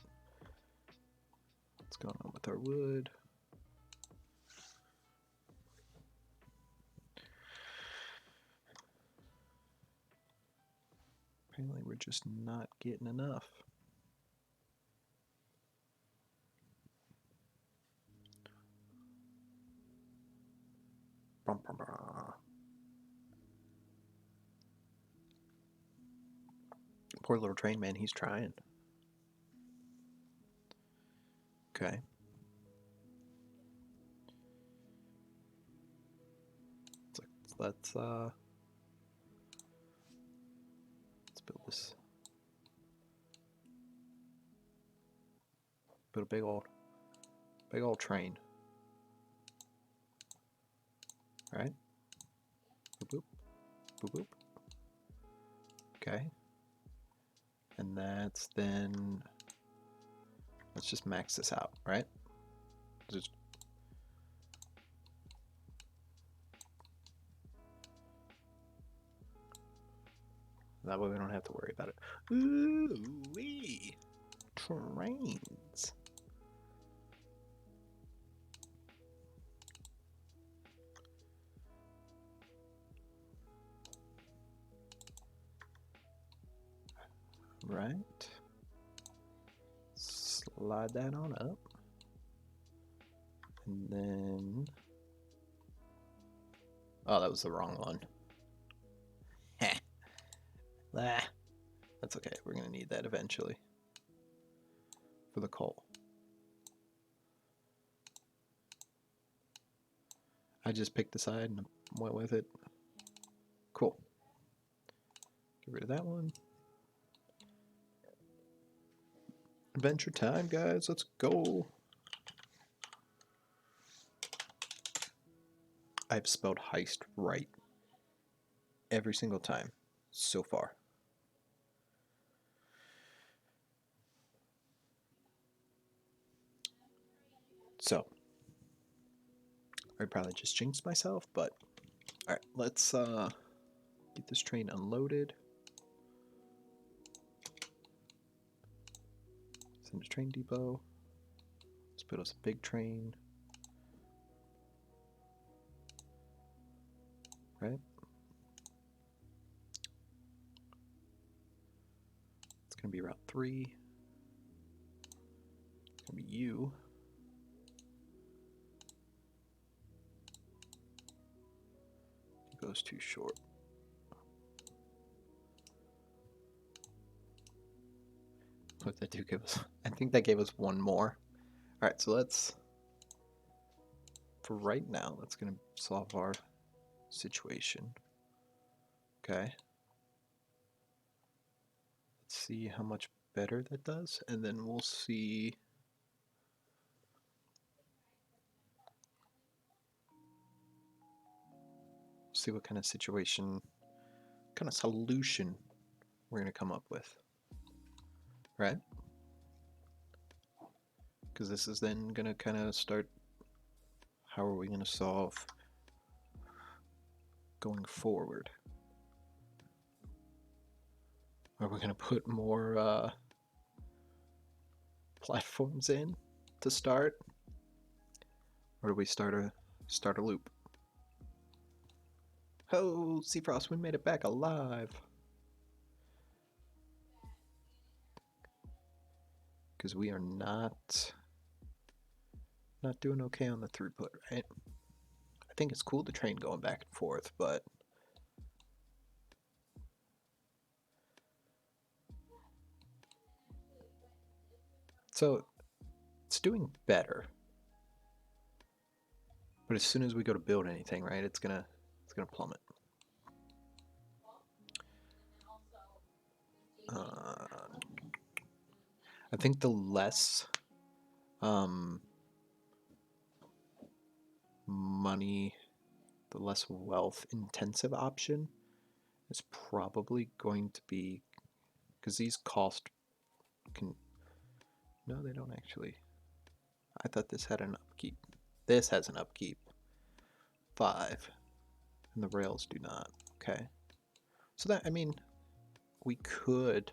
What's going on with our wood? Apparently we're just not getting enough. Poor little train man, he's trying. Okay. Let's build this. Build a big old train. Alright. Boop boop. Boop boop. Okay. And that's then, let's just max this out, right? Just that way we don't have to worry about it. Ooh-wee! Trains! Right. Slide that on up. And then... Oh, that was the wrong one. Heh. That's okay. We're going to need that eventually. For the coal. I just picked the side and went with it. Cool. Get rid of that one. Adventure time, guys. Let's go. I've spelled heist right every single time so far. So, I'd probably just jinx myself, but alright, let's get this train unloaded. Send to train depot. Let's build us a big train. Right? It's gonna be Route 3. It's gonna be you. It goes too short. What did that do give us? I think that gave us one more. Alright, so let's, for right now, that's gonna solve our situation. Okay. Let's see how much better that does, and then we'll see. See what kind of situation, kind of solution we're gonna come up with, right? Because this is then gonna kind of start. How are we gonna solve going forward? Are we gonna put more platforms in to start, or do we start a loop? Oh, Seafrost, we made it back alive. Because we are not doing okay on the throughput, right? I think it's cool the train going back and forth, but so it's doing better. But as soon as we go to build anything, right, it's gonna plummet. I think the less money, the less wealth intensive option is probably going to be, because these cost can, no, they don't actually. I thought this had an upkeep. This has an upkeep 5, and the rails do not. Okay, so that, I mean, we could,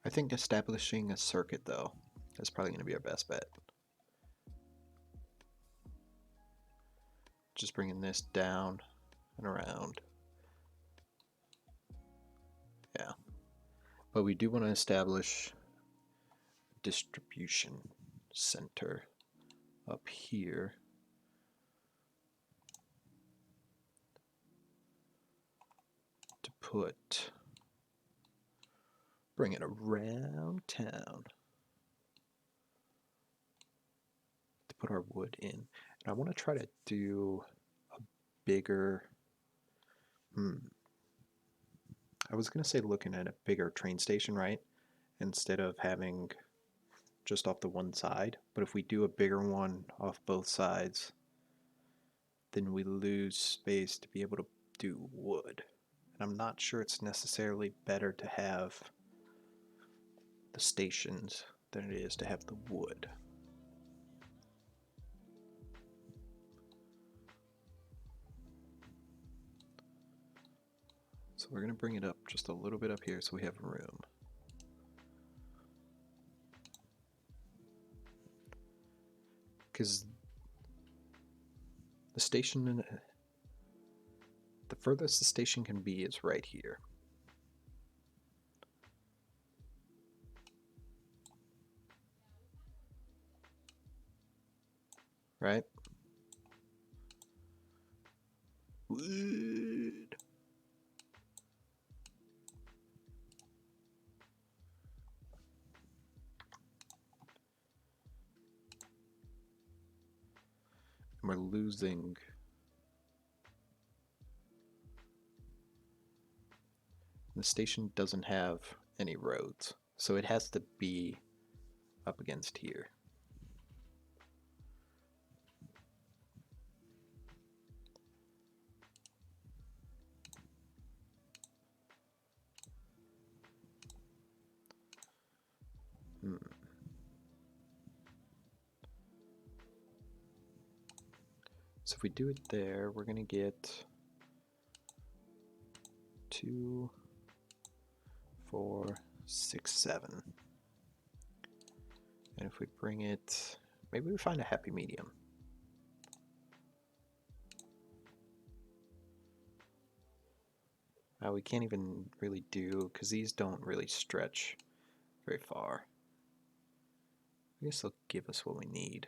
I think establishing a circuit though is probably going to be our best bet. Just bringing this down and around. Yeah. But we do want to establish a distribution center up here. To bring it around town. To put our wood in. And I want to try to do a bigger, I was going to say looking at a bigger train station, right? Instead of having just off the one side. But if we do a bigger one off both sides, then we lose space to be able to do wood. And I'm not sure it's necessarily better to have the stations than it is to have the wood. So we're going to bring it up just a little bit up here so we have room. Because the station, the furthest the station can be is right here. Right? Wood. And we're losing. The station doesn't have any roads, so it has to be up against here. So if we do it there, we're going to get 2, 4, 6, 7. And if we bring it, maybe we find a happy medium. We can't even really do, because these don't really stretch very far. I guess they'll give us what we need.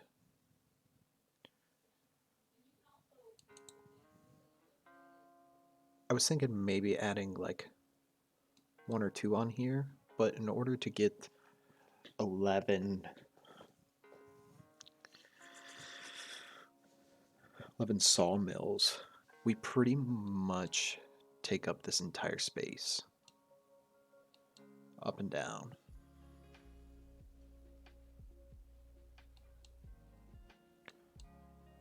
I was thinking maybe adding like 1 or 2 on here, but in order to get 11 sawmills, we pretty much take up this entire space. Up and down.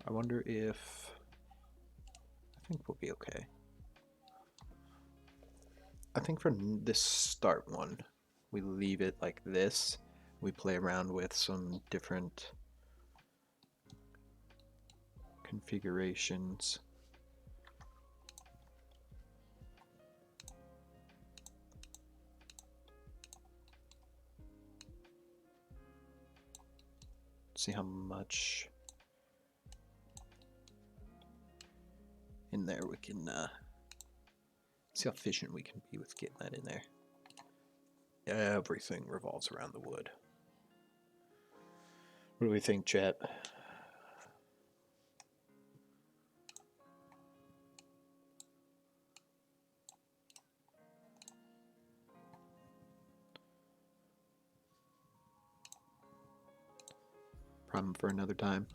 I wonder if... I think we'll be okay. I think for this start one, we leave it like this. We play around with some different configurations. See how much in there we can see how efficient we can be with getting that in there. Everything revolves around the wood. What do we think, chat? Problem for another time.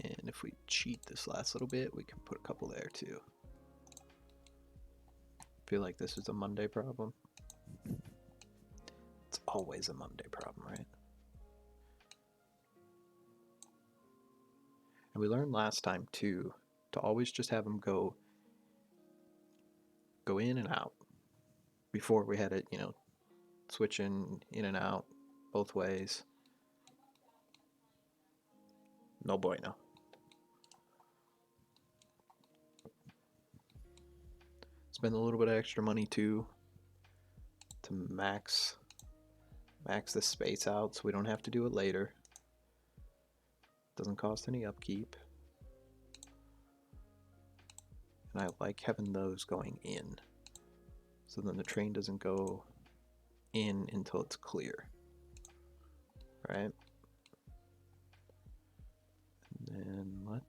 And if we cheat this last little bit, we can put a couple there too. Feel like this is a Monday problem. It's always a Monday problem, right? And we learned last time too to always just have them go in and out. Before we had it, you know, switching in and out both ways. No bueno. Spend a little bit of extra money too to max this space out so we don't have to do it later. Doesn't cost any upkeep. And I like having those going in. So then the train doesn't go in until it's clear. Right? And then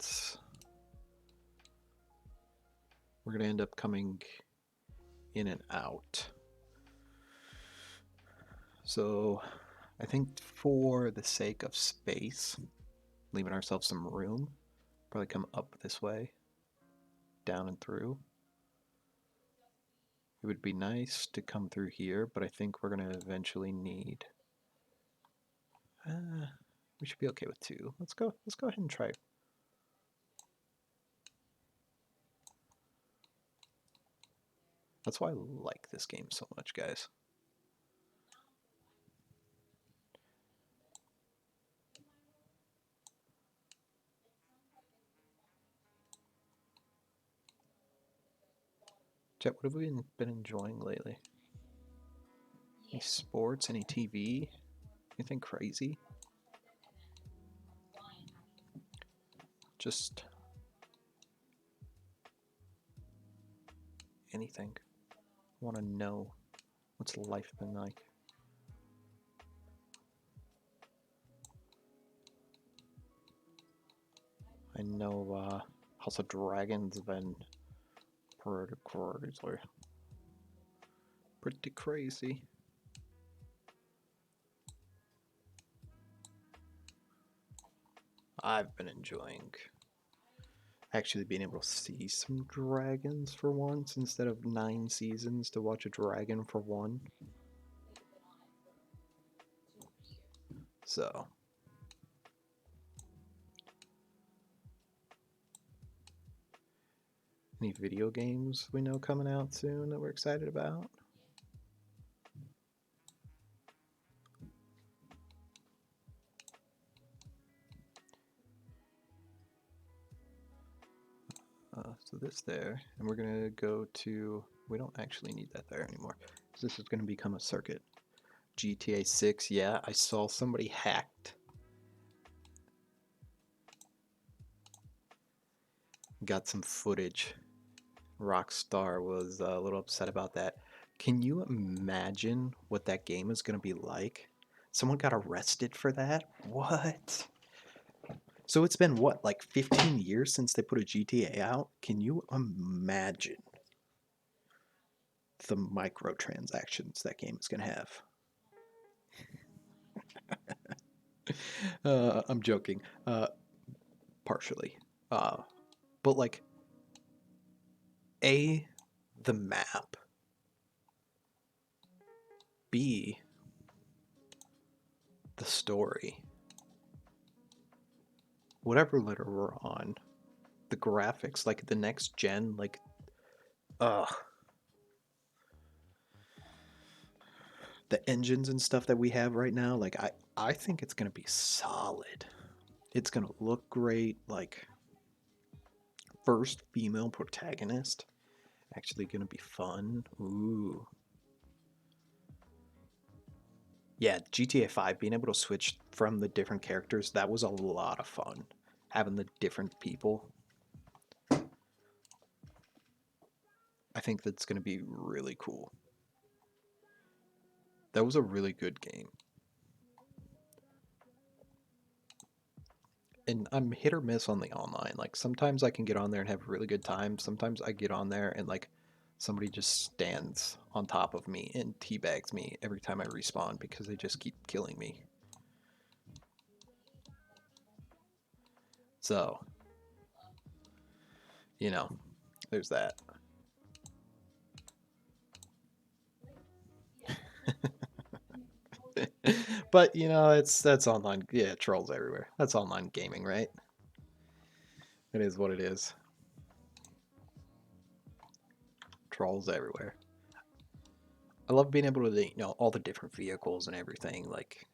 we're going to end up coming in and out. So I think for the sake of space, leaving ourselves some room, probably come up this way, down and through. It would be nice to come through here, but I think we're going to eventually need... we should be okay with 2. Let's go ahead and try. That's why I like this game so much, guys. Chat, what have we been enjoying lately? Any sports? Any TV? Anything crazy? Just anything. I want to know what's life been like. I know House of Dragon's been pretty crazy. Pretty crazy. I've been enjoying actually being able to see some dragons for once instead of 9 seasons to watch a dragon for one. So, any video games we know coming out soon that we're excited about? So this there, and we're gonna go to, we don't actually need that there anymore. So this is gonna become a circuit. GTA 6, yeah, I saw somebody hacked. Got some footage. Rockstar was a little upset about that. Can you imagine what that game is gonna be like? Someone got arrested for that? What? So it's been what, like 15 years since they put a GTA out? Can you imagine the microtransactions that game is going to have? I'm joking. Partially. But like, A, the map. B, the story. Whatever letter we're on, the graphics, like the next gen, like, ugh. The engines and stuff that we have right now, like, I think it's going to be solid. It's going to look great, like, first female protagonist. Actually gonna be fun. Ooh. Yeah, GTA 5, being able to switch from the different characters, that was a lot of fun. Having the different people. I think that's gonna be really cool. That was a really good game. And I'm hit or miss on the online. Like sometimes I can get on there and have a really good time. Sometimes I get on there and like somebody just stands on top of me and teabags me every time I respawn because they just keep killing me. So, you know, there's that. But you know, that's online. Yeah, trolls everywhere. That's online gaming, right? It is what it is. Trolls everywhere. I love being able to, all the different vehicles and everything. Like,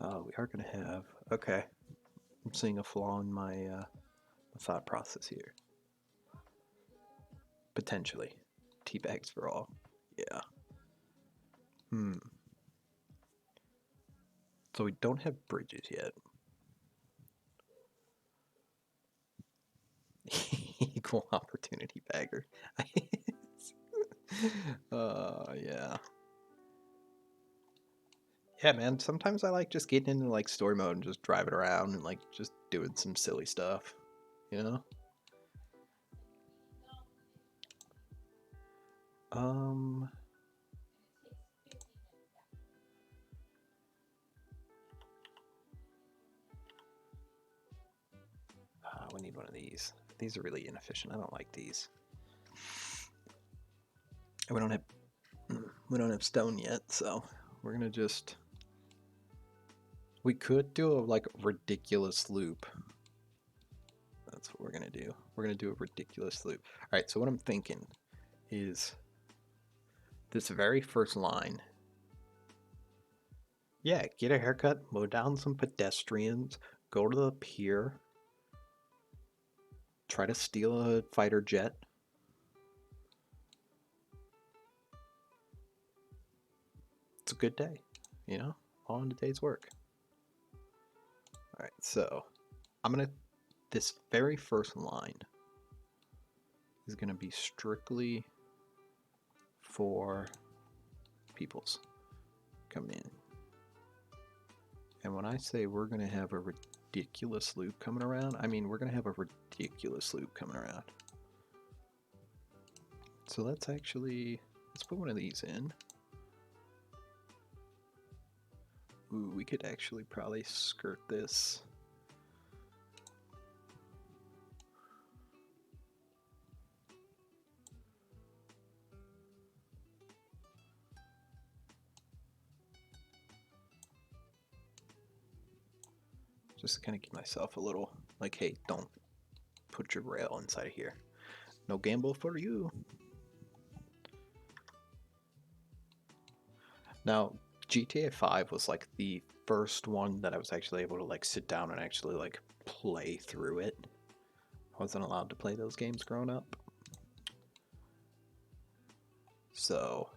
oh, we are gonna have. Okay, I'm seeing a flaw in my thought process here. Potentially, teabags for all. Yeah. Hmm. So we don't have bridges yet. Equal opportunity bagger. Yeah. Yeah, man. Sometimes I like just getting into like story mode and just driving around and like just doing some silly stuff, you know? Um, we need one of these. These are really inefficient. I don't like these. And we don't have stone yet, so we're gonna just. We could do a like ridiculous loop. That's what we're gonna do. We're gonna do a ridiculous loop. All right. So what I'm thinking is this very first line. Yeah, get a haircut, mow down some pedestrians, go to the pier, try to steal a fighter jet. It's a good day, all in a day's work. All right, so this very first line is gonna be strictly for peoples coming in. And when I say we're gonna have a ridiculous loop coming around, I mean we're gonna have a ridiculous loop coming around. So let's put one of these in. Ooh, we could actually probably skirt this. Just to kind of give myself a little, like, hey, don't put your rail inside of here. No gamble for you. Now, GTA 5 was like the first one that I was actually able to like sit down and actually like play through it. I wasn't allowed to play those games growing up. So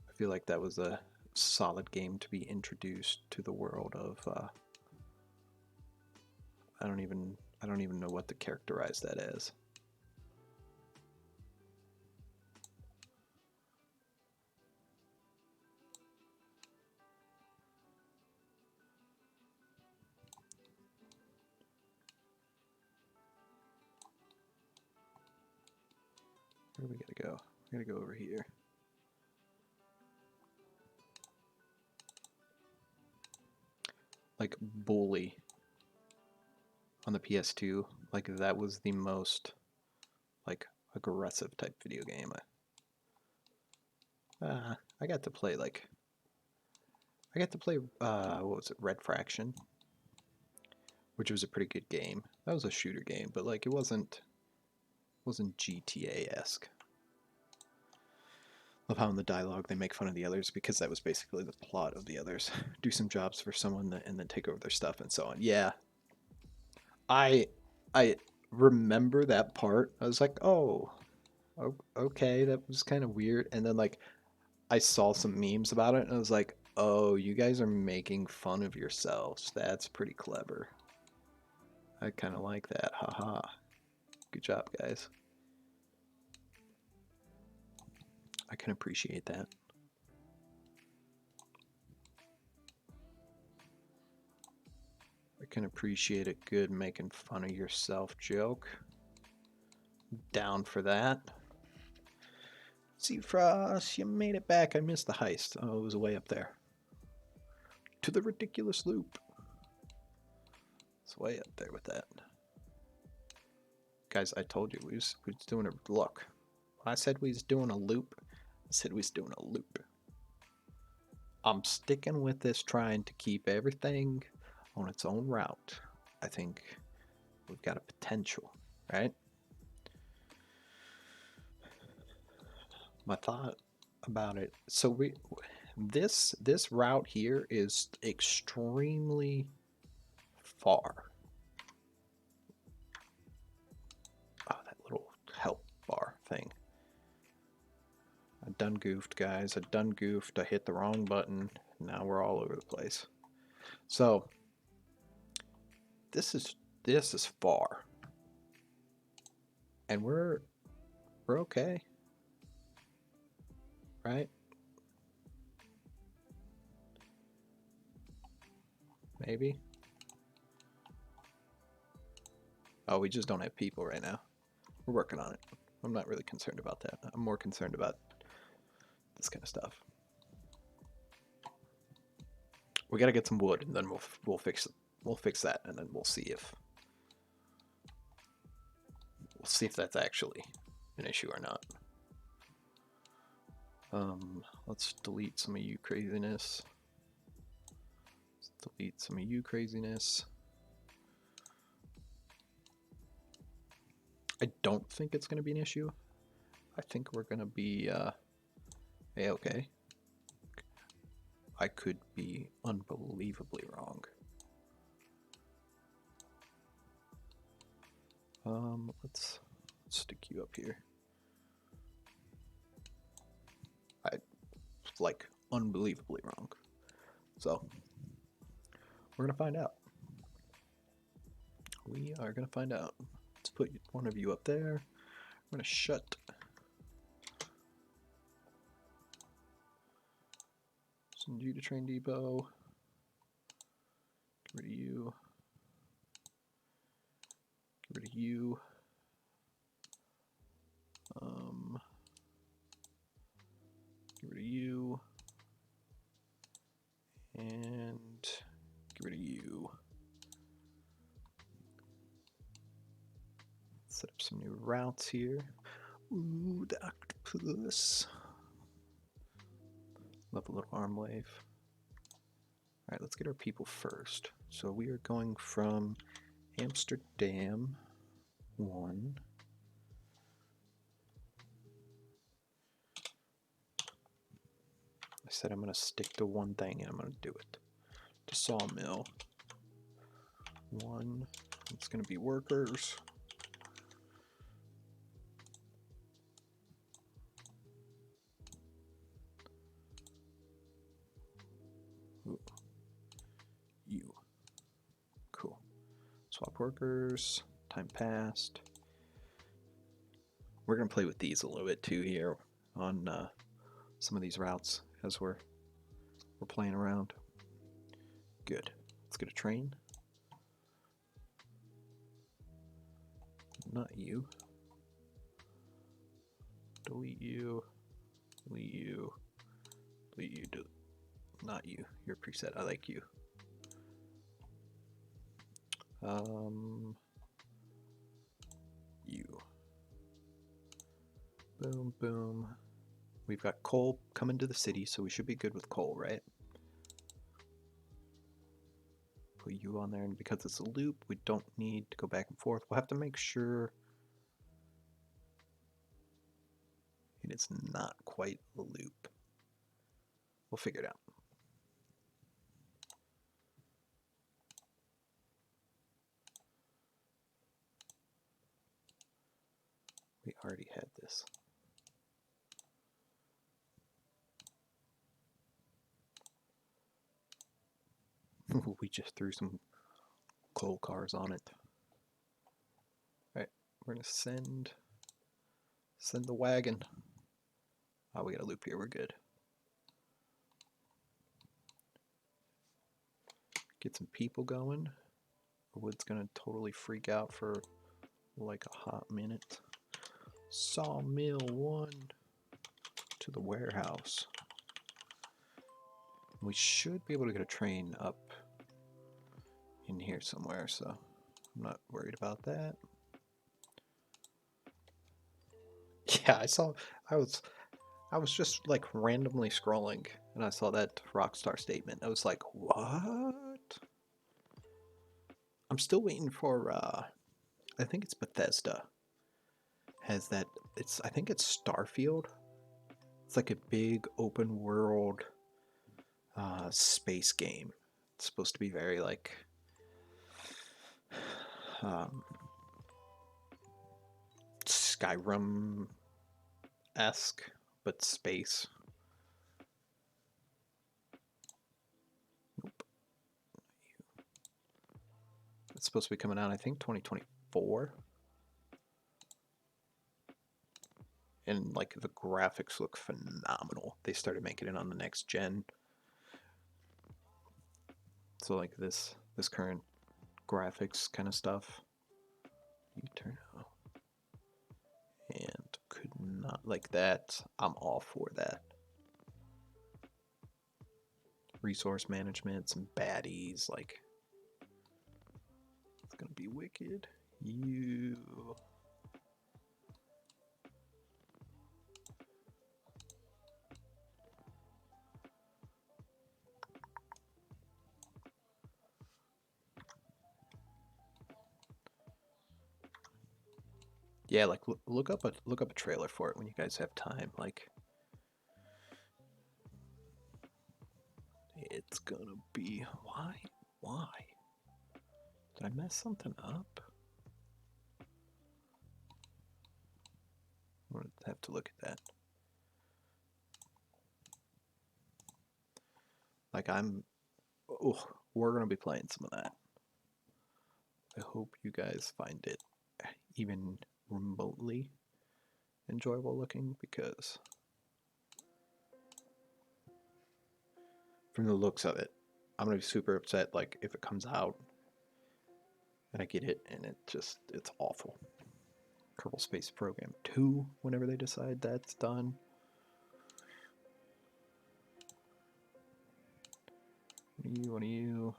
I feel like that was a solid game to be introduced to the world of I don't even know what to characterize that as. Where do we gotta go? We gotta go over here. Like Bully on the PS2, like that was the most like aggressive type video game. I got to play what was it, Red Fraction, which was a pretty good game. That was a shooter game, but like it wasn't GTA-esque. Love how in the dialogue they make fun of the others because that was basically the plot of the others. Do some jobs for someone and then take over their stuff and so on. Yeah, I I remember that part. I was like, oh, okay, that was kind of weird. And then like I saw some memes about it and I was like, oh, you guys are making fun of yourselves. That's pretty clever. I kind of like that. Haha. Good job, guys. I can appreciate that. I can appreciate a good making fun of yourself joke. Down for that. See, Frost, you made it back. I missed the heist. Oh, it was way up there. To the ridiculous loop. It's way up there with that. Guys, I told you we was doing a look. When I said we was doing a loop, I said we was doing a loop. I'm sticking with this, trying to keep everything on its own route. I think we've got a potential, right? My thought about it. So this route here is extremely far. Oh, that little help bar thing. I done goofed, guys. I done goofed. I hit the wrong button. Now we're all over the place. So this is far, and we're okay, right? Maybe. Oh, we just don't have people right now. We're working on it. I'm not really concerned about that. I'm more concerned about this kind of stuff. We gotta get some wood, and then we'll fix that, and then we'll see if that's actually an issue or not. Let's delete some of you craziness. Let's delete some of you craziness. I don't think it's going to be an issue. I think we're going to be A-okay. I could be unbelievably wrong. Let's stick you up here. I like unbelievably wrong. So we're gonna find out. We are gonna find out. Let's put one of you up there. I'm gonna shut. Send you to Train Depot. Get rid of you. Get rid of you. Get rid of you. And get rid of you. Set up some new routes here. Ooh, the octopus. Love a little arm wave. Alright, let's get our people first. So we are going from Amsterdam 1. I said I'm going to stick to one thing and I'm going to do it. To Sawmill 1. It's going to be workers. Ooh. You. Cool. Swap workers. Time passed. We're going to play with these a little bit too here on some of these routes as we're playing around. Good. Let's get a train. Not you. Delete you. Delete you. Delete you. Not you. You're preset. I like you. You. Boom, boom. We've got coal coming to the city, so we should be good with coal, right? Put you on there, and because it's a loop, we don't need to go back and forth. We'll have to make sure it is not quite a loop. We'll figure it out. We already had this. We just threw some coal cars on it. Alright, we're gonna send the wagon. Oh, we got a loop here, we're good. Get some people going. Wood's gonna totally freak out for like a hot minute. Sawmill 1 to the warehouse. We should be able to get a train up in here somewhere, so I'm not worried about that. Yeah, I was just like randomly scrolling and I saw that Rockstar statement. I was like, what? I'm still waiting for I think it's Bethesda has that. I think it's Starfield. It's like a big open world space game. It's supposed to be very like Skyrim-esque, but space. Nope. It's supposed to be coming out, I think, 2024. And like the graphics look phenomenal. They started making it on the next gen. So like this current graphics kind of stuff. You turn out. And could not like that. I'm all for that. Resource management, some baddies, like it's gonna be wicked. You. Yeah, like look up a trailer for it when you guys have time. Like it's gonna be why? Did I mess something up? I'm gonna have to look at that. Like we're gonna be playing some of that. I hope you guys find it even remotely enjoyable looking, because from the looks of it, I'm gonna be super upset like if it comes out and I get it and it's awful. Kerbal Space Program 2, whenever they decide that's done. One of you.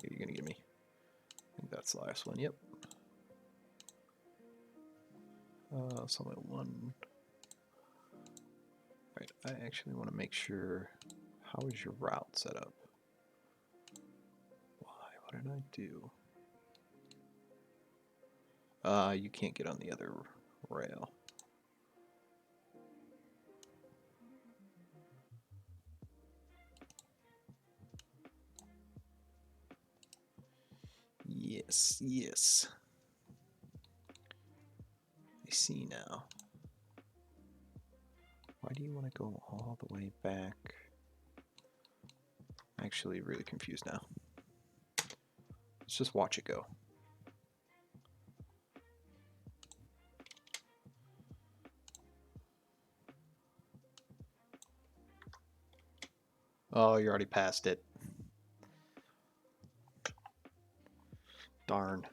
You're gonna give me. I think that's the last one. Yep. Summit 1. Right, I actually want to make sure. How is your route set up? Why? What did I do? You can't get on the other rail. Yes, yes. I see now. Why do you want to go all the way back? I'm actually really confused now. Let's just watch it go. Oh, you already passed it. Darn.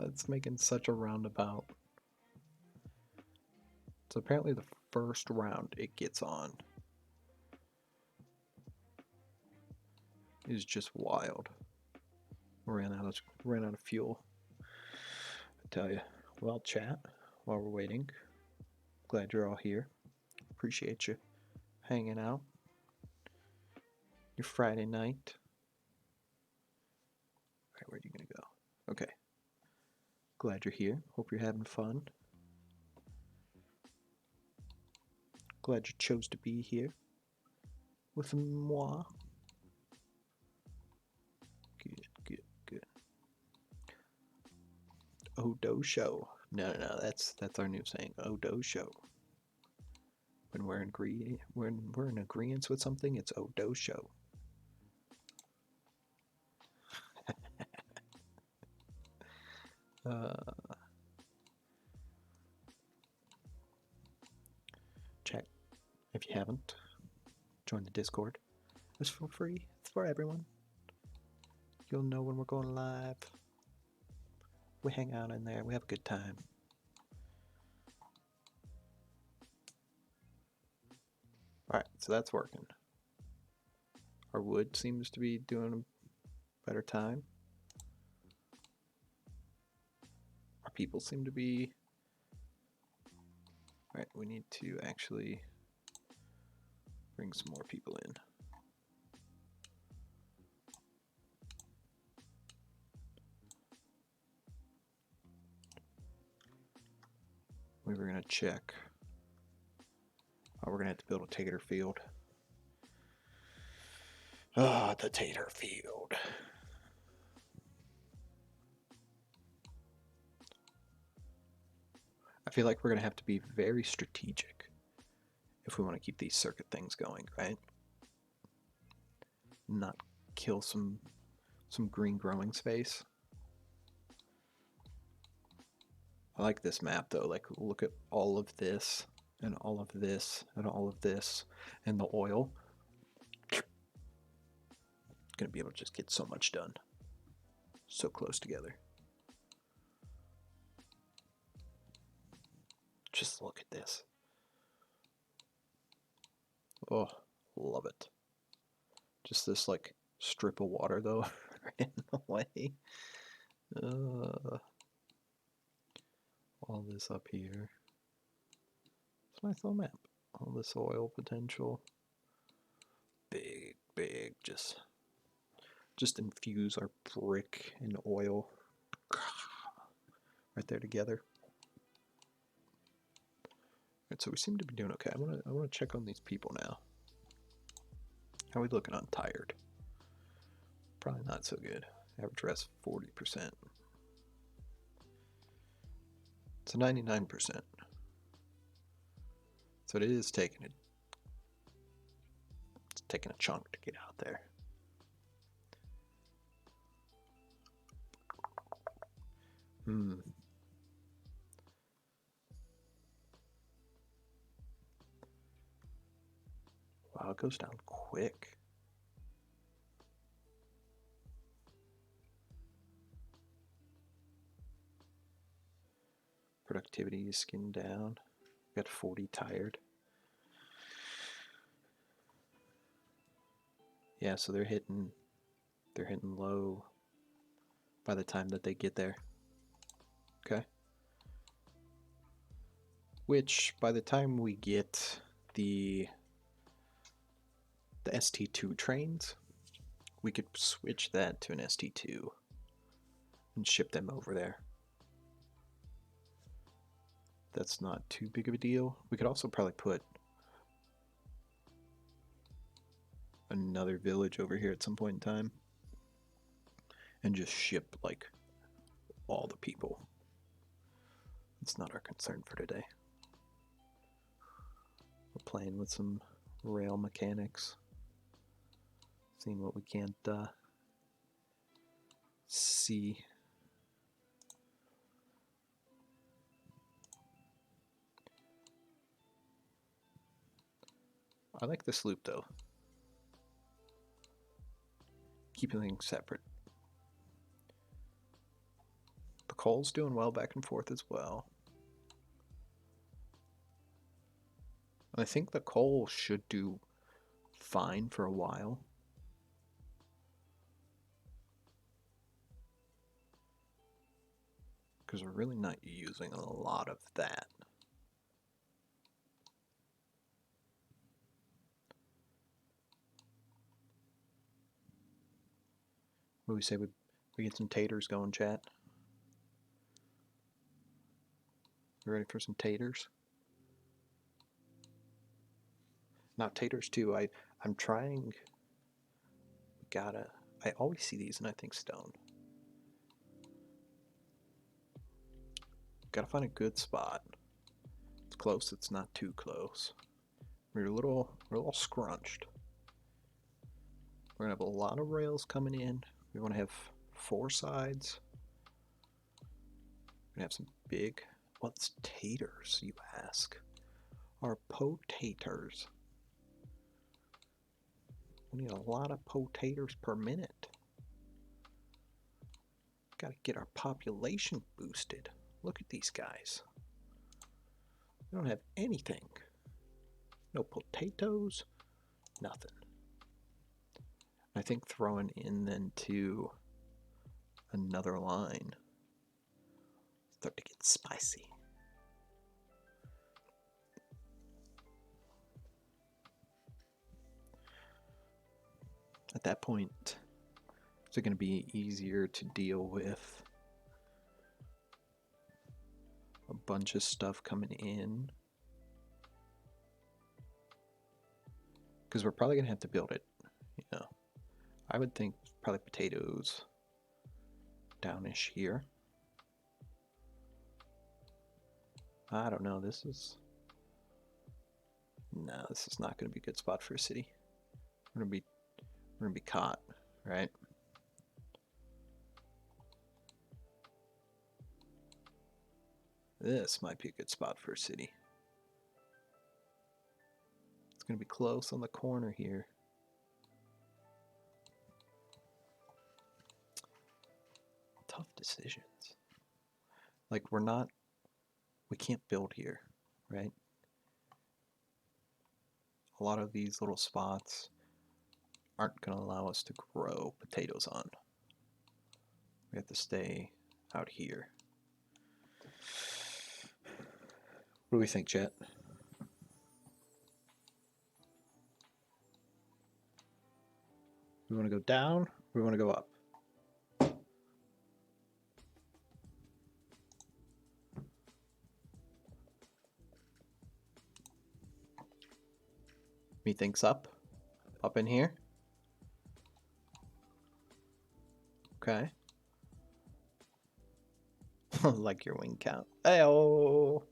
It's making such a roundabout. So apparently the first round it gets on is just wild. Ran out of fuel. I tell you. Well, chat, while we're waiting, glad you're all here. Appreciate you hanging out. Your Friday night. All right, where are you gonna go? Okay. Glad you're here. Hope you're having fun. Glad you chose to be here with moi. Good, good, good. Odo show. No, that's our new saying. Odo show. When we're in agreement with something, it's Odo show. Check if you haven't. Join the Discord. It's for free. It's for everyone. You'll know when we're going live. We hang out in there. We have a good time. Alright, so that's working. Our wood seems to be doing a better time. Our people seem to be... Alright, we need to actually bring some more people in. We were going to check. Oh, we're going to have to build a tater field. Ah, the tater field. I feel like we're going to have to be very strategic if we want to keep these circuit things going, right? Not kill some green growing space. I like this map though. Like, look at all of this and all of this and all of this and the oil. Gonna be able to just get so much done. So close together. Just look at this. Oh, love it. Just this like strip of water though in the way. All this up here. It's a nice little map. All this oil potential. Big, just infuse our brick and oil right there together. Alright, so we seem to be doing okay. I wanna check on these people now. How are we looking on tired? Probably not so good. Average rest 40%. It's a 99%. So it is taking it. It's taking a chunk to get out there. Wow, it goes down quick. productivity is skinned down. Got 40 tired. Yeah, so they're hitting low by the time that they get there. Okay. Which by the time we get the ST2 trains, we could switch that to an ST2 and ship them over there. That's not too big of a deal. We could also probably put another village over here at some point in time and just ship like all the people. It's not our concern for today. We're playing with some rail mechanics, seeing what we can't see. I like this loop though. Keeping things separate. The coal's doing well back and forth as well. I think the coal should do fine for a while. Because we're really not using a lot of that. What do we say we get some taters going, chat? You ready for some taters? Not taters too. I'm trying. I always see these and I think stone. Gotta find a good spot. It's close. It's not too close. We're a little scrunched. We're gonna have a lot of rails coming in. We want to have 4 sides. We're gonna have some big. What's taters, you ask? Are potators. We need a lot of potators per minute. Gotta get our population boosted. Look at these guys. We don't have anything. No potatoes, nothing. I think throwing in then to another line start to get spicy. At that point, it's going to be easier to deal with a bunch of stuff coming in. Because we're probably going to have to build it, you know. I would think probably potatoes downish here. I don't know, this is not going to be a good spot for a city. We're going to be caught, right? This might be a good spot for a city. It's going to be close on the corner here. Tough decisions. Like we can't build here, right? A lot of these little spots aren't going to allow us to grow potatoes on. We have to stay out here. What do we think, chat? We want to go down or we want to go up? Methinks up. Up in here. Okay. Like your wing count. Hey-oh!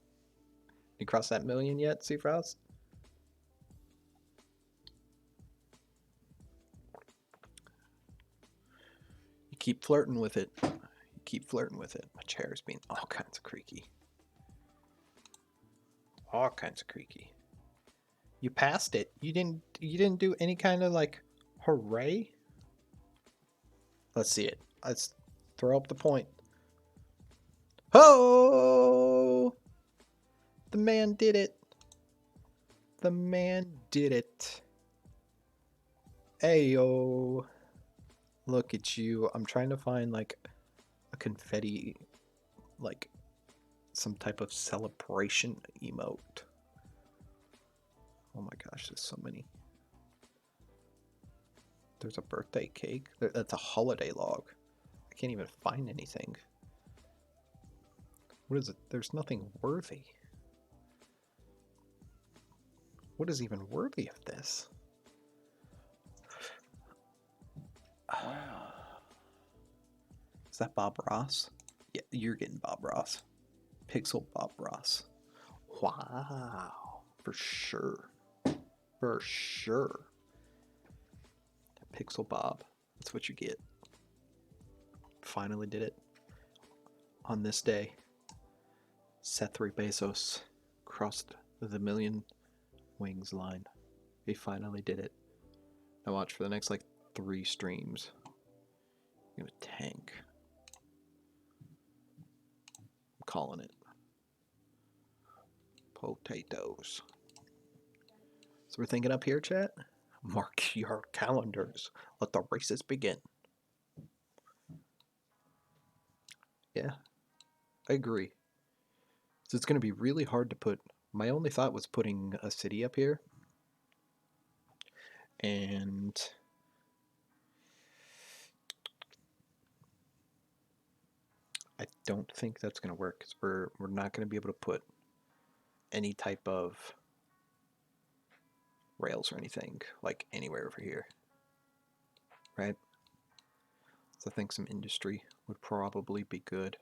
You crossed that million yet, Seafrost? You keep flirting with it. You keep flirting with it. My chair's being all kinds of creaky. All kinds of creaky. You passed it. You didn't do any kind of like hooray? Let's see it. Let's throw up the point. Oh! The man did it. The man did it. Ayo. Look at you. I'm trying to find like a confetti, like some type of celebration emote. Oh my gosh, there's so many. There's a birthday cake. That's a holiday log. I can't even find anything. What is it? There's nothing worthy. What is even worthy of this? Wow. Is that Bob Ross? Yeah, you're getting Bob Ross. Pixel Bob Ross. Wow. For sure. For sure. Pixel Bob. That's what you get. Finally did it. On this day, Seth Bezos crossed the million wings line. He finally did it. Now watch for the next like 3 streams. I'm gonna tank. I'm calling it. Potatoes. So we're thinking up here, chat? Mark your calendars. Let the races begin. Yeah, I agree. So it's going to be really hard to put. My only thought was putting a city up here. And I don't think that's going to work because we're not going to be able to put any type of rails or anything like anywhere over here. Right? So I think some industry would probably be good.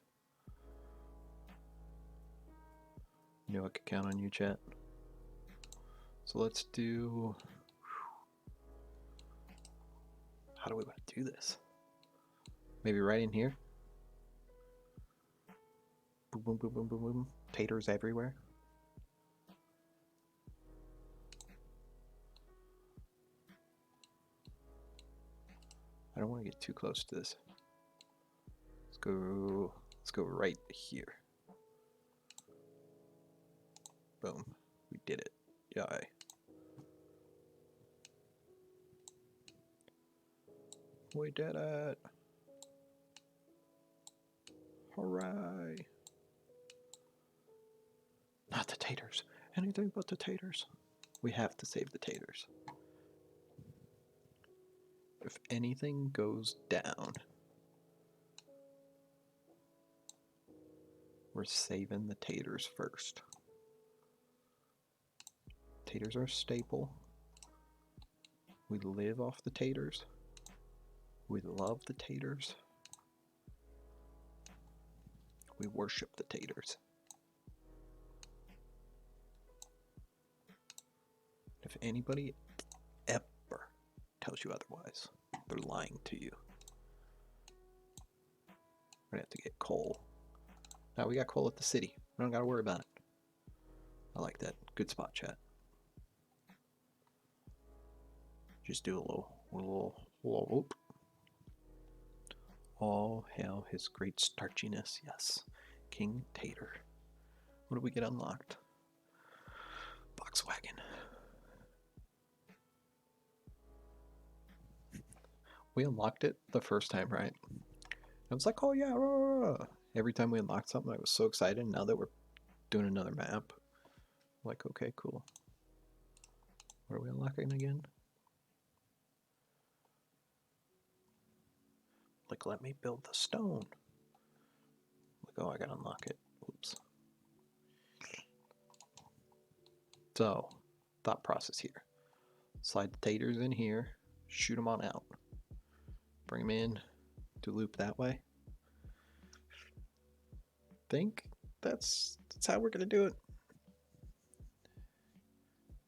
You know I could count on you, chat. So let's do... How do we want to do this? Maybe right in here? Boom, boom, boom, boom, boom, boom. Taters everywhere. I don't want to get too close to this. Let's go right here. Boom. We did it. Yay. We did it. Hooray. Not the taters. Anything but the taters. We have to save the taters. If anything goes down, we're saving the taters first. Taters are a staple. We live off the taters. We love the taters. We worship the taters. If anybody ever tells you otherwise, they're lying to you. We're gonna have to get coal. Now we got coal at the city. We don't gotta worry about it. I like that. Good spot, chat. Just do a little whoop. All hail his great starchiness. Yes. King Tater. What did we get unlocked? Volkswagen. We unlocked it the first time, right? I was like, oh yeah, rah, rah. Every time we unlocked something, I was so excited. Now that we're doing another map, I'm like, okay, cool. What are we unlocking again? Like, let me build the stone. Like, oh, I gotta unlock it. Oops. So, thought process here. Slide the taters in here, shoot them on out. Bring them in to loop that way. Think that's how we're gonna do it.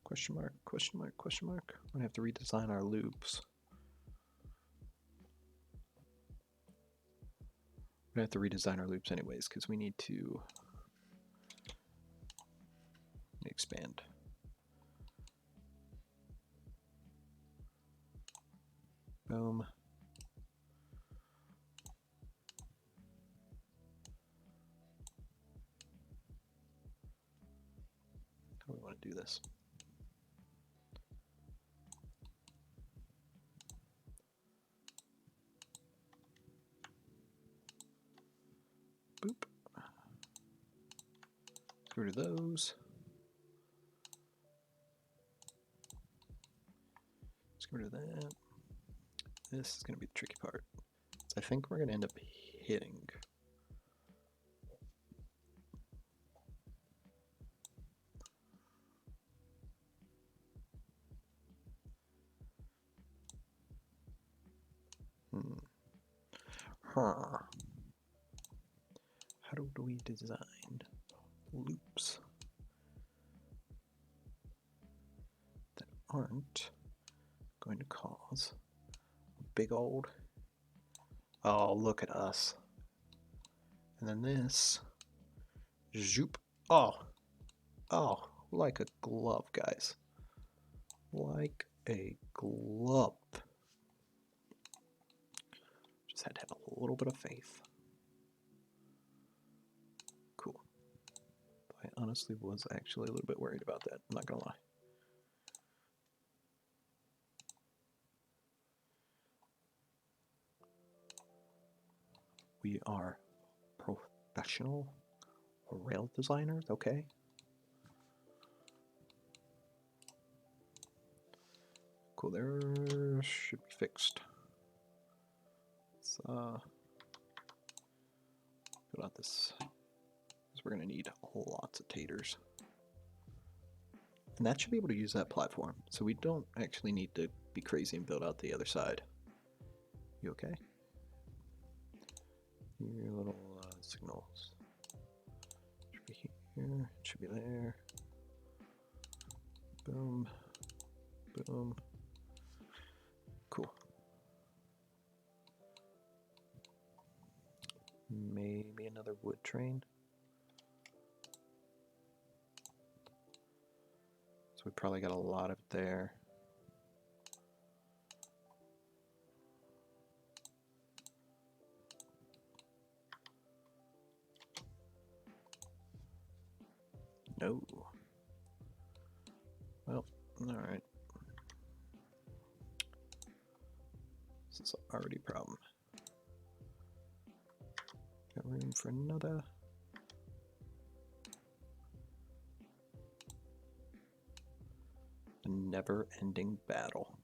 Question mark, question mark, question mark. We're gonna have to redesign our loops. We're gonna have to redesign our loops anyways because we need to expand. Boom. do this. Boop. Let's get rid of those. Let's get rid of that. This is going to be the tricky part. So I think we're going to end up hitting. Huh. How do we design loops that aren't going to cause a big old, oh, look at us. And then this, zoop, oh, like a glove, guys. Like a glove. Just had to have a little bit of faith. Cool. I honestly was actually a little bit worried about that, I'm not gonna lie. We are professional rail designers, okay? Cool, there should be fixed. Let's put out this, because we're gonna need lots of taters. And that should be able to use that platform, so we don't actually need to be crazy and build out the other side. You okay? Your little signals. Should be here, it should be there. Boom. Boom. Cool. Maybe another wood train. So we probably got a lot of it there. No. Well, alright. This is already a problem. Got room for another. A never-ending battle.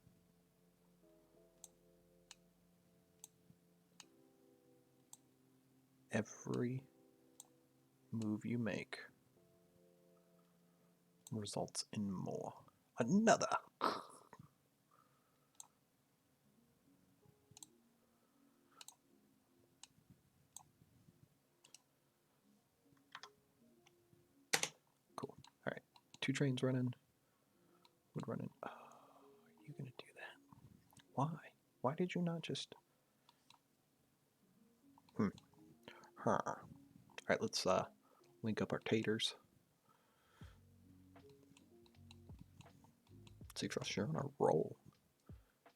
Every move you make results in more. Another. Cool. All right. 2 trains running. Wood running. Oh, are you gonna do that? Why? Why did you not just? Huh. All right. Let's link up our taters. See, Frost, you're on a roll.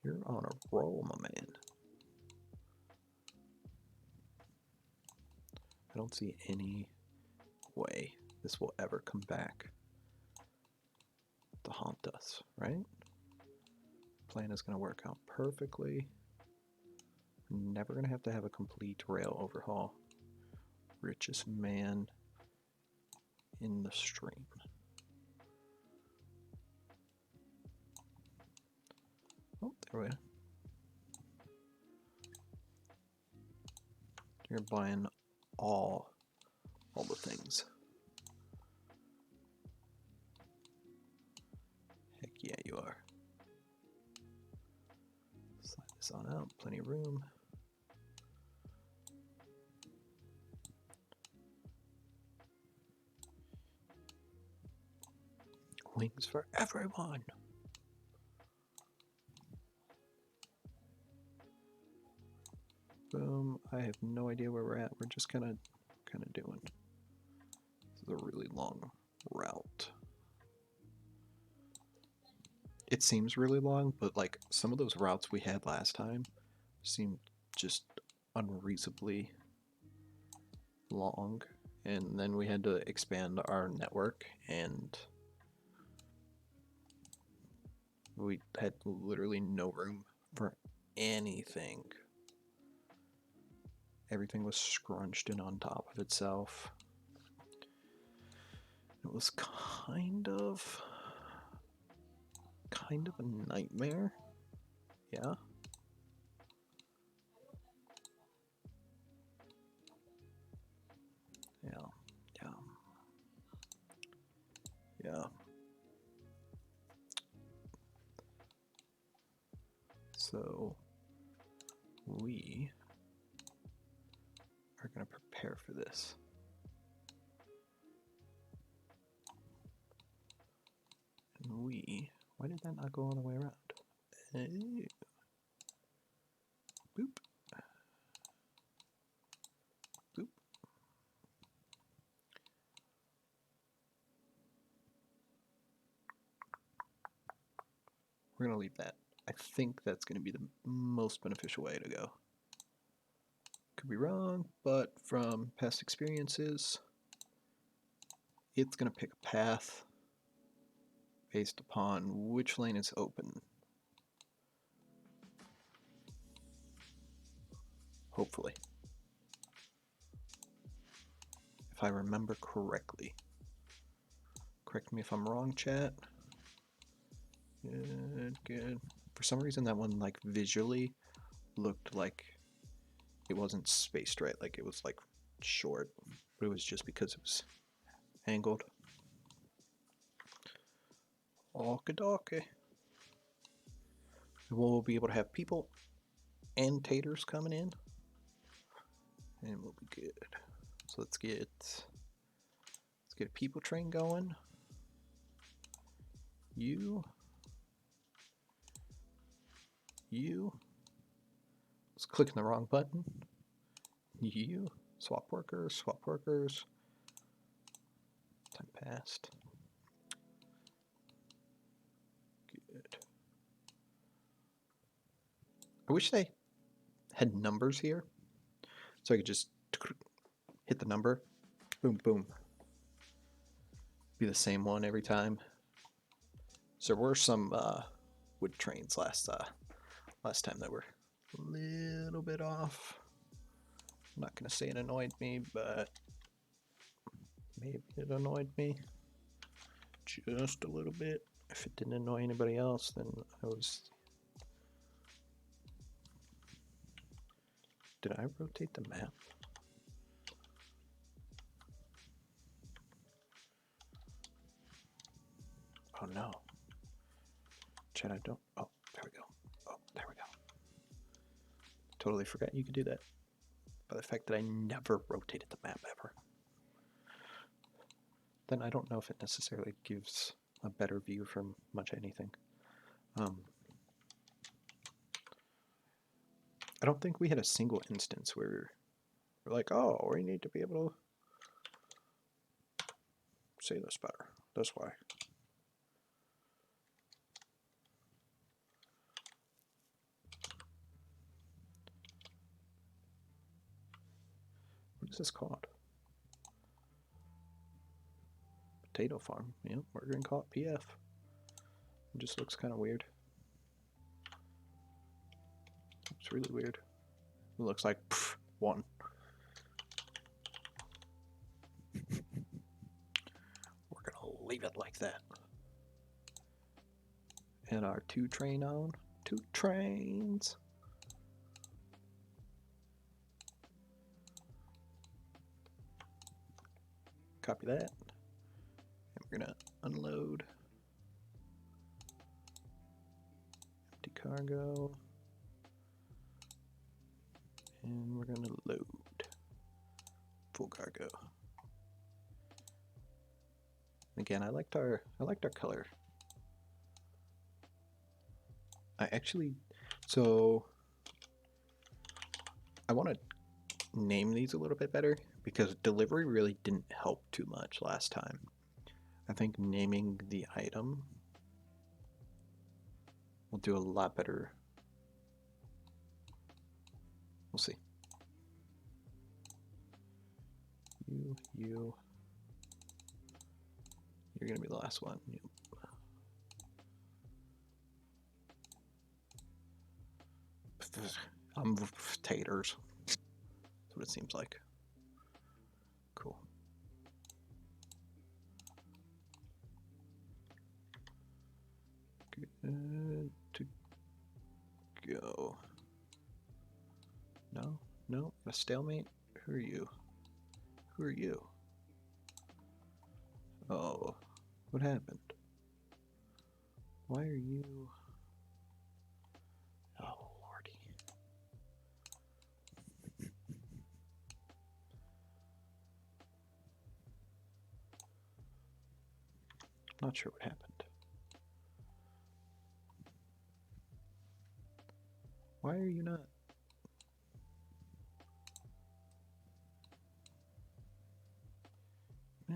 You're on a roll, my man. I don't see any way this will ever come back to haunt us, right? Plan is going to work out perfectly. We're never going to have a complete rail overhaul. Richest man in the stream. Oh, there we are. You're buying all the things. Heck yeah, you are. Slide this on out, plenty of room. Wings for everyone. Boom. I have no idea where we're at. We're just kind of doing. This is a really long route. It seems really long, but like some of those routes we had last time seemed just unreasonably long, and then we had to expand our network, and We had literally no room for anything. Everything was scrunched in on top of itself. It was kind of a nightmare. Yeah. Yeah. Yeah. Yeah. So we are going to prepare for this. And why did that not go all the way around? Hey. Boop. Boop. We're going to leave that. I think that's going to be the most beneficial way to go. Could be wrong, but from past experiences, it's going to pick a path based upon which lane is open. Hopefully. If I remember correctly. Correct me if I'm wrong, chat. Good, good. For some reason that one like visually looked like it wasn't spaced right, like it was like short, but it was just because it was angled. Okie dokie. We'll be able to have people and taters coming in, and we'll be good. So let's get a people train going. You. I was clicking the wrong button. You. Swap workers. Time passed. Good. I wish they had numbers here, so I could just hit the number, boom, boom. Be the same one every time. So there were some wood trains last time that were a little bit off. I'm not gonna say it annoyed me, but maybe it annoyed me just a little bit. If it didn't annoy anybody else, then I was... Did I rotate the map? Oh no. Chat, I don't... Oh, there we go. Oh, there we go. Totally forgot you could do that. By the fact that I never rotated the map ever. Then I don't know if it necessarily gives a better view from much anything. I don't think we had a single instance where we're like, oh, we need to be able to say this better. That's why. What is this called? Potato farm. Yep, we're gonna call it PF. It just looks kind of weird. It's really weird. It looks like one. We're gonna leave it like that. And our 2 train on. 2 trains. Copy that. And we're gonna unload. Empty cargo. And we're gonna load. Full cargo. Again, I liked our color. I actually, so I want to name these a little bit better because delivery really didn't help too much last time. I think naming the item will do a lot better. We'll see. You're gonna be the last one. Yep. I'm taters. That's what it seems like. Cool. Good to go. No, no, a stalemate. Who are you? Who are you? Oh, what happened? Why are you? Oh, lordy. Not sure what happened. Why are you not? Eh.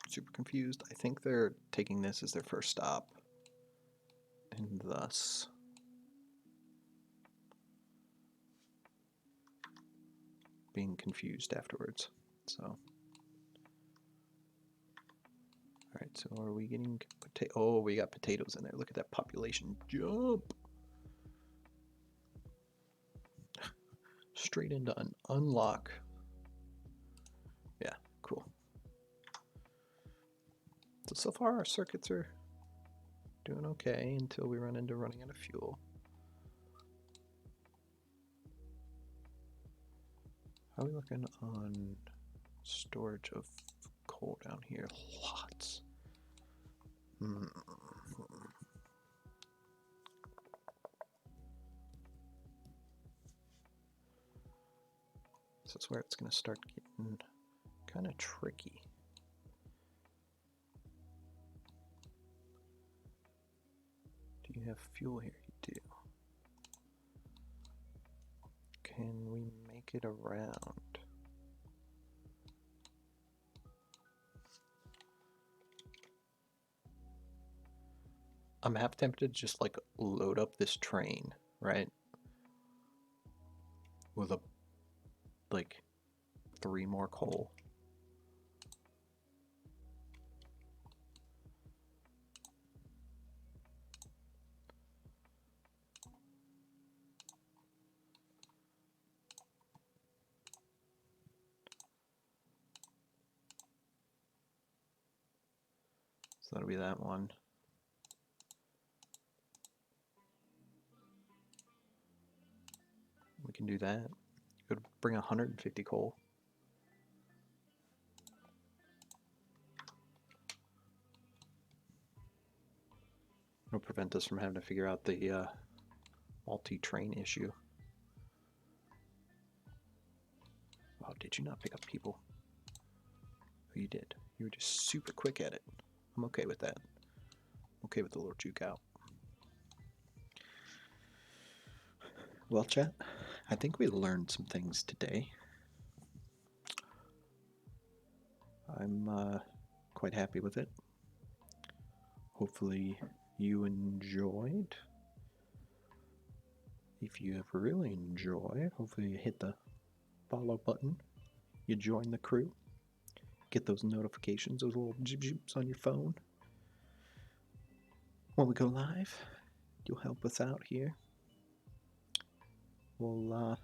Super confused. I think they're taking this as their first stop, and thus being confused afterwards. So, all right. So, are we getting potato? Oh, we got potatoes in there. Look at that population jump straight into an unlock. Yeah, cool. So far our circuits are doing okay until we run into running out of fuel. How are we looking on storage of coal down here? Lots. This is where it's going to start getting kind of tricky. Do you have fuel here? You do. Can we make it around? I'm half tempted to just like load up this train, right? With a like 3 more coal. So that'll be that one. We can do that. It would bring 150 coal. It'll prevent us from having to figure out the multi-train issue. Oh, did you not pick up people? Oh, you did. You were just super quick at it. I'm okay with that. I'm okay with the little juke out. Well, chat, I think we learned some things today. I'm quite happy with it. Hopefully you enjoyed. If you have really enjoyed, hopefully you hit the follow button. You join the crew. Get those notifications, those little jip jips on your phone. When we go live, you'll help us out here. We'll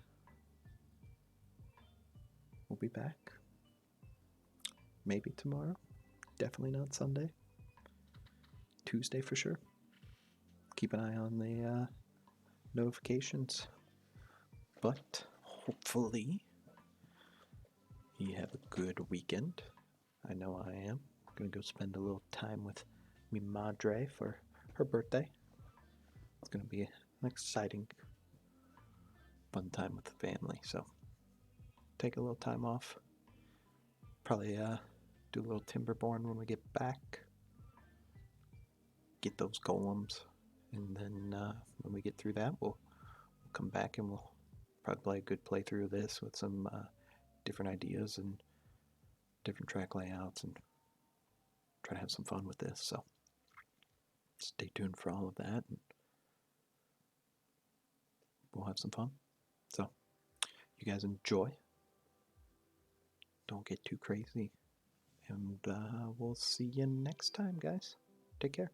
be back. Maybe tomorrow. Definitely not Sunday. Tuesday for sure. Keep an eye on the notifications. But hopefully you have a good weekend. I know I am. I'm gonna go spend a little time with me madre for her birthday. It's gonna be an exciting, fun time with the family. So take a little time off. Probably do a little Timberborn when we get back. Get those golems, and then when we get through that, we'll come back and we'll probably play a good playthrough of this with some different ideas and different track layouts, and try to have some fun with this. So stay tuned for all of that, and we'll have some fun. So you guys enjoy. Don't get too crazy. And we'll see you next time, guys. Take care.